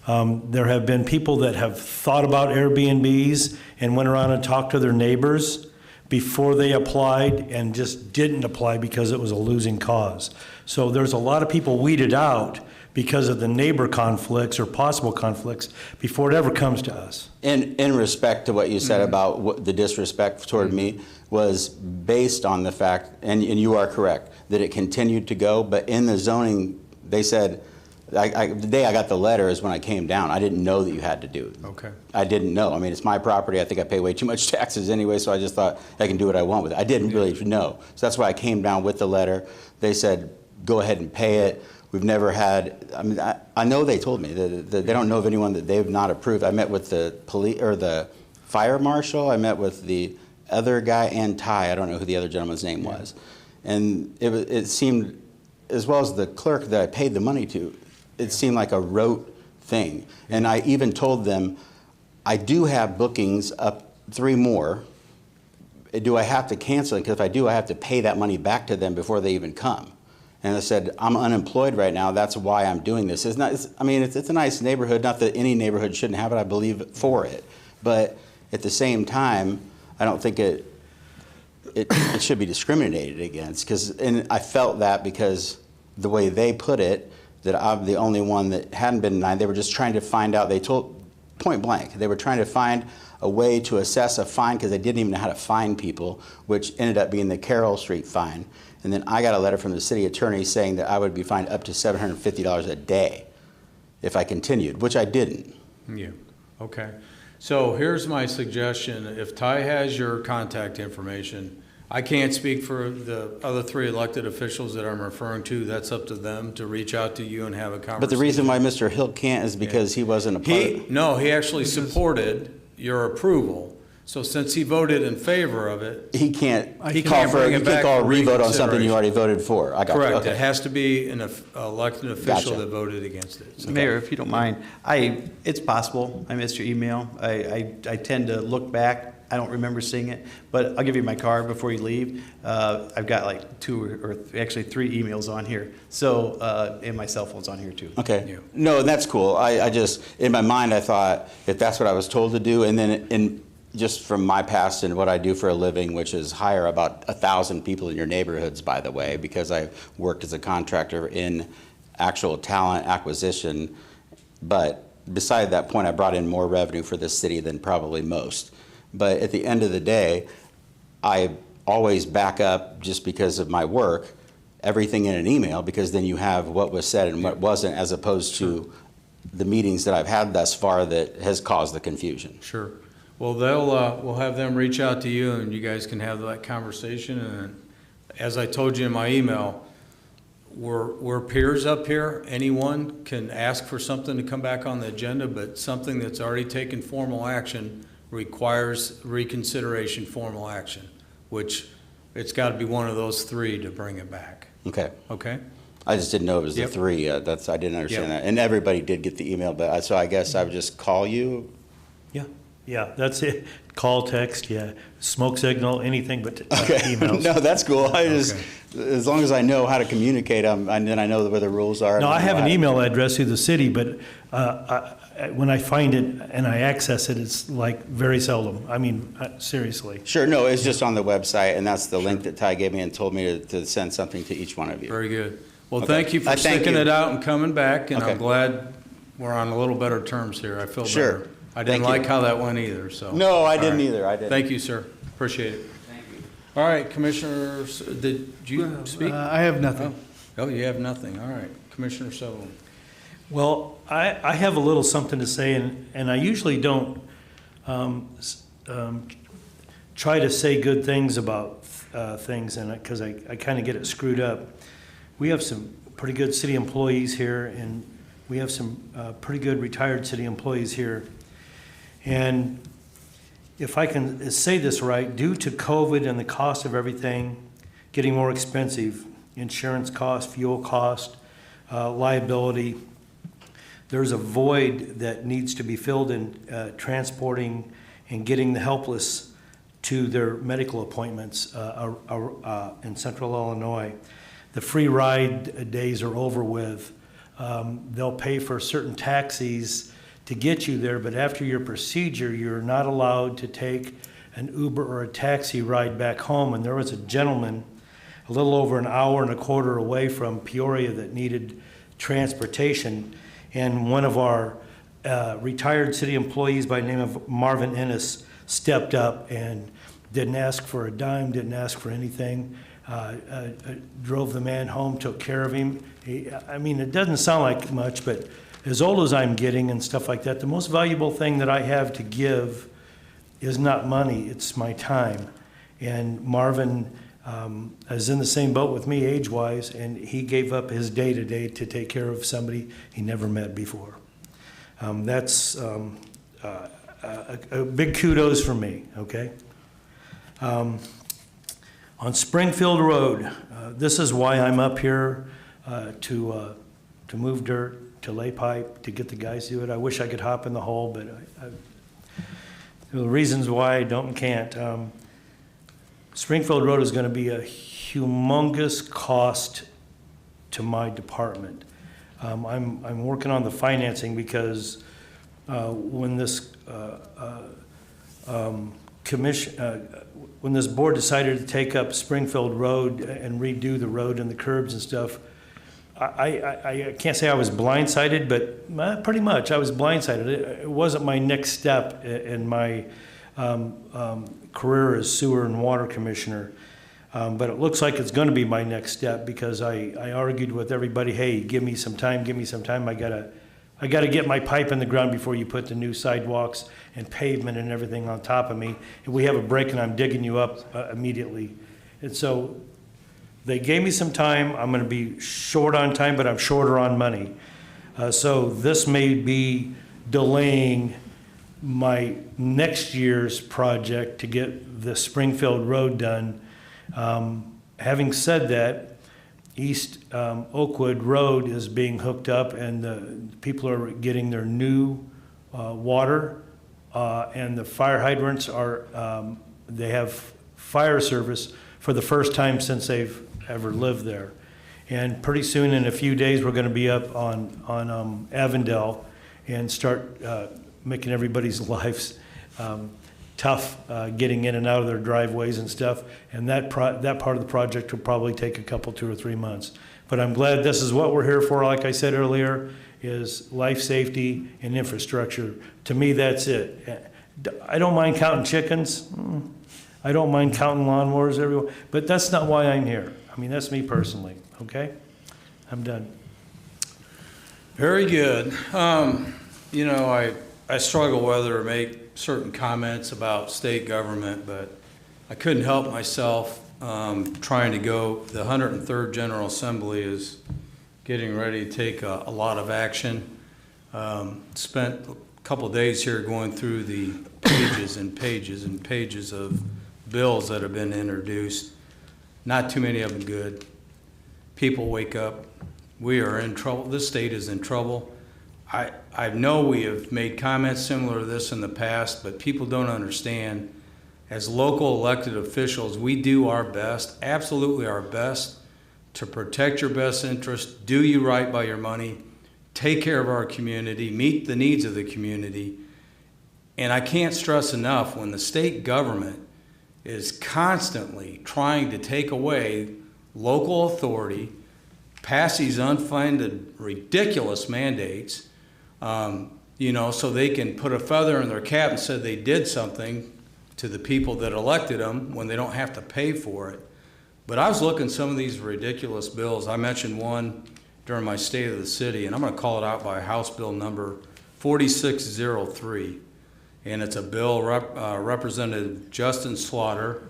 [SPEAKER 4] there have been people that have thought about Airbnbs and went around and talked to their neighbors before they applied and just didn't apply because it was a losing cause. So there's a lot of people weeded out because of the neighbor conflicts or possible conflicts before it ever comes to us.
[SPEAKER 5] In respect to what you said about the disrespect toward me was based on the fact, and you are correct, that it continued to go, but in the zoning, they said, the day I got the letter is when I came down. I didn't know that you had to do it.
[SPEAKER 1] Okay.
[SPEAKER 5] I didn't know. I mean, it's my property. I think I pay way too much taxes anyway, so I just thought I can do what I want with it. I didn't really know. So that's why I came down with the letter. They said, go ahead and pay it. We've never had, I mean, I know they told me that they don't know of anyone that they've not approved. I met with the police, or the fire marshal. I met with the other guy and Ty. I don't know who the other gentleman's name was. And it seemed, as well as the clerk that I paid the money to, it seemed like a rote thing. And I even told them, I do have bookings up 3 more. Do I have to cancel it? Because if I do, I have to pay that money back to them before they even come. And I said, I'm unemployed right now. That's why I'm doing this. It's not, I mean, it's a nice neighborhood. Not that any neighborhood shouldn't have it. I believe for it. But at the same time, I don't think it should be discriminated against. And I felt that because the way they put it, that I'm the only one that hadn't been denied. They were just trying to find out. They told point blank, they were trying to find a way to assess a fine because they didn't even know how to fine people, which ended up being the Carroll Street fine. And then I got a letter from the city attorney saying that I would be fined up to $750 a day if I continued, which I didn't.
[SPEAKER 1] Yeah, okay. So here's my suggestion. If Ty has your contact information, I can't speak for the other 3 elected officials that I'm referring to. That's up to them to reach out to you and have a conversation.
[SPEAKER 5] But the reason why Mr. Hill can't is because he wasn't a part.
[SPEAKER 1] No, he actually supported your approval. So since he voted in favor of it,
[SPEAKER 5] He can't
[SPEAKER 1] He
[SPEAKER 5] call
[SPEAKER 1] can't
[SPEAKER 5] for,
[SPEAKER 1] bring
[SPEAKER 5] he
[SPEAKER 1] it
[SPEAKER 5] can't
[SPEAKER 1] back
[SPEAKER 5] call a
[SPEAKER 1] for
[SPEAKER 5] revote on something you
[SPEAKER 1] reconsideration.
[SPEAKER 5] already voted for. I got you.
[SPEAKER 1] correct,
[SPEAKER 5] Okay.
[SPEAKER 1] it has to be an elected official
[SPEAKER 5] Gotcha.
[SPEAKER 1] that voted against it. So-
[SPEAKER 7] Mayor, if you don't mind, it's possible, I missed your email. I tend to look back, I don't remember seeing it, but I'll give you my card before you leave. I've got like 2 or actually 3 emails on here, so, and my cell phone's on here too.
[SPEAKER 5] Okay.
[SPEAKER 1] Yeah.
[SPEAKER 5] No, that's cool. I just, in my mind, I thought if that's what I was told to do, and then just from my past and what I do for a living, which is hire about 1,000 people in your neighborhoods, by the way, because I worked as a contractor in actual talent acquisition. But beside that point, I brought in more revenue for this city than probably most. But at the end of the day, I always back up, just because of my work, everything in an email, because then you have what was said and what wasn't, as opposed to the meetings that I've had thus far that has caused the confusion.
[SPEAKER 1] Sure. Well, we'll have them reach out to you and you guys can have that conversation. And as I told you in my email, we're peers up here. Anyone can ask for something to come back on the agenda, but something that's already taken formal action requires reconsideration formal action, which it's got to be one of those 3 to bring it back.
[SPEAKER 5] Okay.
[SPEAKER 1] Okay?
[SPEAKER 5] I just didn't know it was the
[SPEAKER 1] Yep.
[SPEAKER 5] 3. I didn't understand
[SPEAKER 1] Yep.
[SPEAKER 5] that. And everybody did get the email, but so I guess I would just call you.
[SPEAKER 4] Yeah, that's it. Call, text, yeah, smoke signal, anything but emails.
[SPEAKER 5] No, that's cool. As long as I know how to communicate, and then I know where the rules are.
[SPEAKER 4] No, I have an
[SPEAKER 5] and
[SPEAKER 4] email address through the city, but when I find it and I access it, it's like very seldom. I mean, seriously.
[SPEAKER 5] Sure, no, it's just on the website, and that's the link that Ty gave me and told me to send something to each one of you.
[SPEAKER 1] Very good. Well,
[SPEAKER 5] Okay.
[SPEAKER 1] thank you for
[SPEAKER 5] Thank
[SPEAKER 1] sticking
[SPEAKER 5] you.
[SPEAKER 1] it out and coming back, and
[SPEAKER 5] Okay.
[SPEAKER 1] I'm glad we're on a little better terms here. I feel
[SPEAKER 5] Sure.
[SPEAKER 1] better. I didn't
[SPEAKER 5] Thank you.
[SPEAKER 1] like how that went either, so.
[SPEAKER 5] No, I didn't
[SPEAKER 1] All right.
[SPEAKER 5] either. I didn't.
[SPEAKER 1] Thank you, sir. Appreciate it.
[SPEAKER 5] Thank you.
[SPEAKER 1] All right, Commissioners, did you speak?
[SPEAKER 3] I have nothing.
[SPEAKER 1] Oh, you have nothing. All right. Commissioner Sutherland.
[SPEAKER 4] Well, I have a little something to say, and I usually don't try to say good things about things, and because I kind of get it screwed up. We have some pretty good city employees here, and we have some pretty good retired city employees here. And if I can say this right, due to COVID and the cost of everything getting more expensive, insurance cost, fuel cost, liability, there's a void that needs to be filled in transporting and getting the helpless to their medical appointments in central Illinois. The free ride days are over with. They'll pay for certain taxis to get you there, but after your procedure, you're not allowed to take an Uber or a taxi ride back home. And there was a gentleman a little over an hour and a quarter away from Peoria that needed transportation. And one of our retired city employees by the name of Marvin Ennis stepped up and didn't ask for a dime, didn't ask for anything, drove the man home, took care of him. I mean, it doesn't sound like much, but as old as I'm getting and stuff like that, the most valuable thing that I have to give is not money, it's my time. And Marvin is in the same boat with me age-wise, and he gave up his day-to-day to take care of somebody he never met before. That's a big kudos for me, okay? On Springfield Road, this is why I'm up here, to move dirt, to lay pipe, to get the guys to do it. I wish I could hop in the hole, but the reasons why I don't and can't. Springfield Road is going to be a humongous cost to my department. I'm working on the financing because when this when this board decided to take up Springfield Road and redo the road and the curbs and stuff, I can't say I was blindsided, but pretty much I was blindsided. It wasn't my next step in my career as sewer and water commissioner, but it looks like it's going to be my next step because I argued with everybody, hey, give me some time, I gotta get my pipe in the ground before you put the new sidewalks and pavement and everything on top of me. If we have a break and I'm digging you up immediately. And so they gave me some time. I'm gonna be short on time, but I'm shorter on money. So this may be delaying my next year's project to get the Springfield Road done. Having said that, East Oakwood Road is being hooked up, and the people are getting their new water, and the fire hydrants are, they have fire service for the first time since they've ever lived there. And pretty soon, in a few days, we're going to be up on Avondale and start making everybody's lives tough, getting in and out of their driveways and stuff. And that part of the project will probably take a couple, 2 or 3 months. But I'm glad this is what we're here for, like I said earlier, is life safety and infrastructure. To me, that's it. I don't mind counting chickens. I don't mind counting lawnmowers everywhere, but that's not why I'm here. I mean, that's me personally, okay? I'm done.
[SPEAKER 1] Very good. You know, I struggle whether to make certain comments about state government, but I couldn't help myself trying to go. The 103rd General Assembly is getting ready to take a lot of action. Spent a couple of days here going through the pages and pages and pages of bills that have been introduced. Not too many of them good. People wake up. We are in trouble. This state is in trouble. I know we have made comments similar to this in the past, but people don't understand. As local elected officials, we do our best, absolutely our best, to protect your best interest, do you right by your money, take care of our community, meet the needs of the community. And I can't stress enough, when the state government is constantly trying to take away local authority, pass these unfunded, ridiculous mandates, you know, so they can put a feather in their cap and say they did something to the people that elected them when they don't have to pay for it. But I was looking at some of these ridiculous bills. I mentioned one during my State of the City, and I'm going to call it out by House Bill number 4603. And it's a bill Representative Justin Slaughter,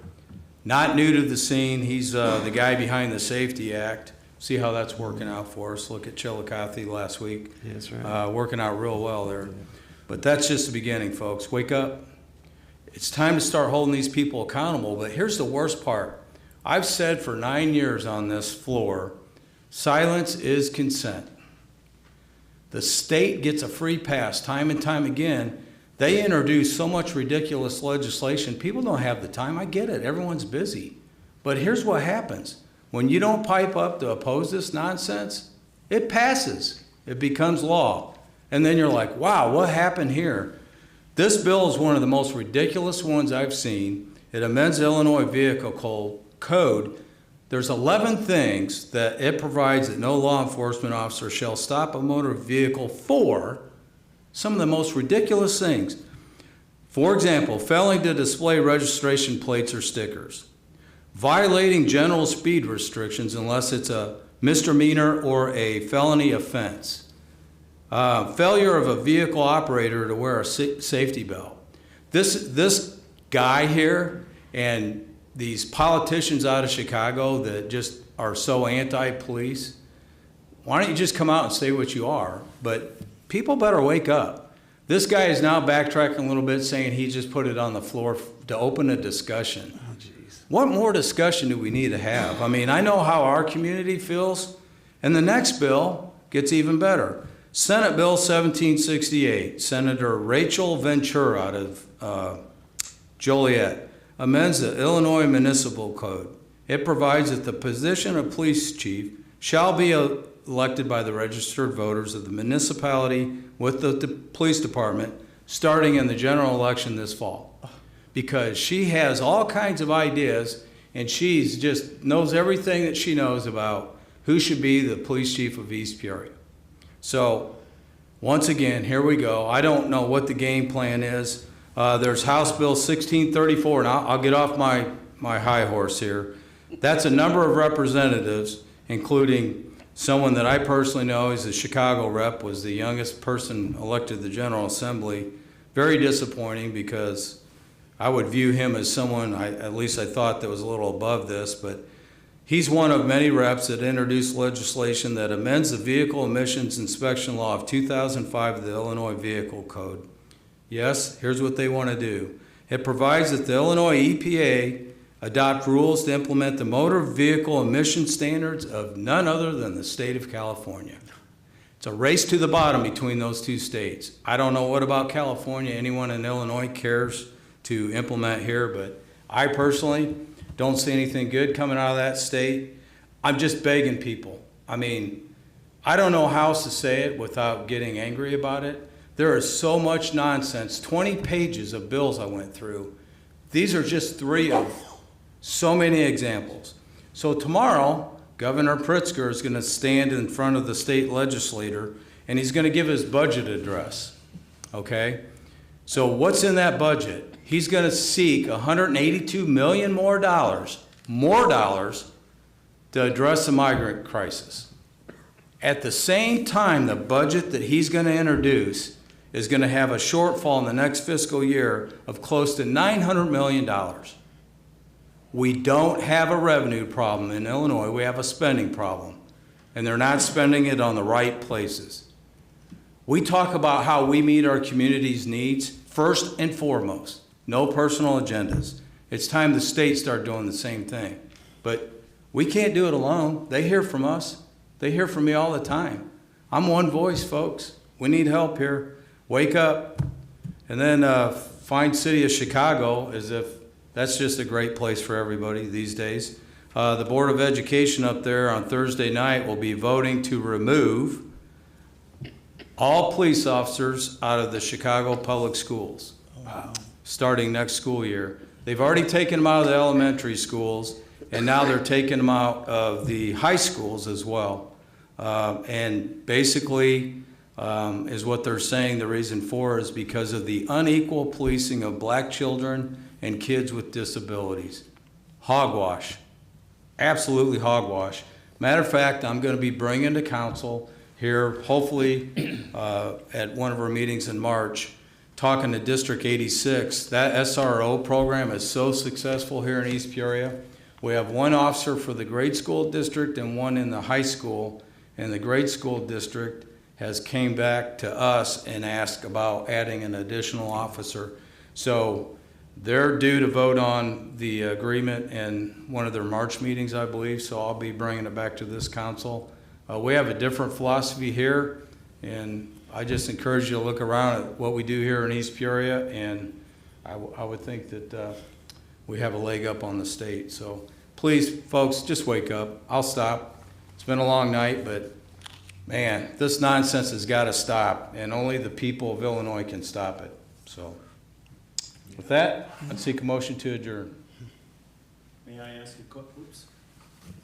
[SPEAKER 1] not new to the scene. He's the guy behind the Safety Act. See how that's working out for us. Look at Chillicothe last week.
[SPEAKER 7] Yeah, that's right.
[SPEAKER 1] Working out real well there. But that's just the beginning, folks. Wake up. It's time to start holding these people accountable. But here's the worst part. I've said for 9 years on this floor, silence is consent. The state gets a free pass time and time again. They introduce so much ridiculous legislation. People don't have the time. I get it. Everyone's busy. But here's what happens. When you don't pipe up to oppose this nonsense, it passes. It becomes law. And then you're like, wow, what happened here? This bill is one of the most ridiculous ones I've seen. It amends the Illinois Vehicle Code. There's 11 things that it provides that no law enforcement officer shall stop a motor vehicle for. Some of the most ridiculous things. For example, failing to display registration plates or stickers. Violating general speed restrictions unless it's a misdemeanor or a felony offense. Failure of a vehicle operator to wear a safety belt. This guy here and these politicians out of Chicago that just are so anti-police, why don't you just come out and say what you are? But people better wake up. This guy is now backtracking a little bit, saying he just put it on the floor to open a discussion.
[SPEAKER 7] Oh, geez.
[SPEAKER 1] What more discussion do we need to have? I mean, I know how our community feels, and the next bill gets even better. Senate Bill 1768, Senator Rachel Ventura out of Joliet, amends the Illinois Municipal Code. It provides that the position of police chief shall be elected by the registered voters of the municipality with the police department starting in the general election this fall. Because she has all kinds of ideas, and she's just knows everything that she knows about who should be the police chief of East Peoria. So, once again, here we go. I don't know what the game plan is. There's House Bill 1634, and I'll get off my high horse here. That's a number of representatives, including someone that I personally know. He's a Chicago rep, was the youngest person elected to the General Assembly. Very disappointing because I would view him as someone, at least I thought, that was a little above this, but he's one of many reps that introduced legislation that amends the Vehicle Emissions Inspection Law of 2005 of the Illinois Vehicle Code. Yes, here's what they want to do. It provides that the Illinois EPA adopt rules to implement the motor vehicle emission standards of none other than the state of California. It's a race to the bottom between those two states. I don't know what about California anyone in Illinois cares to implement here, but I personally don't see anything good coming out of that state. I'm just begging people. I mean, I don't know how else to say it without getting angry about it. There is so much nonsense, 20 pages of bills I went through. These are just 3 of so many examples. So tomorrow, Governor Pritzker is going to stand in front of the state legislator, and he's going to give his budget address, okay? So what's in that budget? He's going to seek $182 million more dollars to address the migrant crisis. At the same time, the budget that he's going to introduce is going to have a shortfall in the next fiscal year of close to $900 million. We don't have a revenue problem in Illinois, we have a spending problem, and they're not spending it on the right places. We talk about how we meet our community's needs first and foremost, no personal agendas. It's time the state start doing the same thing. But we can't do it alone. They hear from us. They hear from me all the time. I'm one voice, folks. We need help here. Wake up. And then fine city of Chicago, as if that's just a great place for everybody these days. The Board of Education up there on Thursday night will be voting to remove all police officers out of the Chicago public schools. Wow. Starting next school year. They've already taken them out of the elementary schools, and now they're taking them out of the high schools as well. And basically, is what they're saying the reason for is because of the unequal policing of black children and kids with disabilities. Hogwash. Absolutely hogwash. Matter of fact, I'm going to be bringing to council here, hopefully at one of our meetings in March, talking to District 86. That SRO program is so successful here in East Peoria. We have one officer for the grade school district and one in the high school, and the grade school district has came back to us and asked about adding an additional officer. So they're due to vote on the agreement in one of their March meetings, I believe, so I'll be bringing it back to this council. We have a different philosophy here, and I just encourage you to look around at what we do here in East Peoria, and I would think that we have a leg up on the state. So please, folks, just wake up. I'll stop. It's been a long night, but man, this nonsense has got to stop, and only the people of Illinois can stop it. So with that, I'd seek a motion to adjourn.
[SPEAKER 4] May I ask a question? Oops.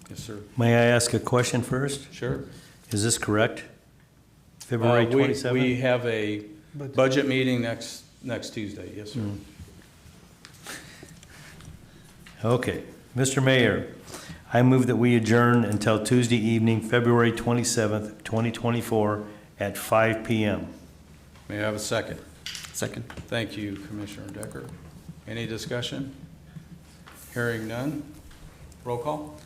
[SPEAKER 1] Yes, sir.
[SPEAKER 4] May I ask a question first?
[SPEAKER 1] Sure.
[SPEAKER 4] Is this correct? February 27th?
[SPEAKER 1] We have a budget meeting next Tuesday. Yes, sir.
[SPEAKER 4] Okay. Mr. Mayor, I move that we adjourn until Tuesday evening, February 27th, 2024 at 5 p.m.
[SPEAKER 1] May I have a second?
[SPEAKER 7] Second.
[SPEAKER 1] Thank you, Commissioner Decker. Any discussion? Hearing none. Roll call.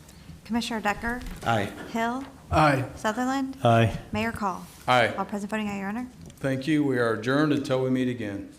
[SPEAKER 2] Commissioner Decker?
[SPEAKER 7] Aye.
[SPEAKER 2] Hill?
[SPEAKER 3] Aye.
[SPEAKER 2] Sutherland?
[SPEAKER 4] Aye.
[SPEAKER 2] Mayor Call?
[SPEAKER 1] Aye.
[SPEAKER 2] All present voting, aye, Your Honor.
[SPEAKER 1] Thank you. We are adjourned until we meet again.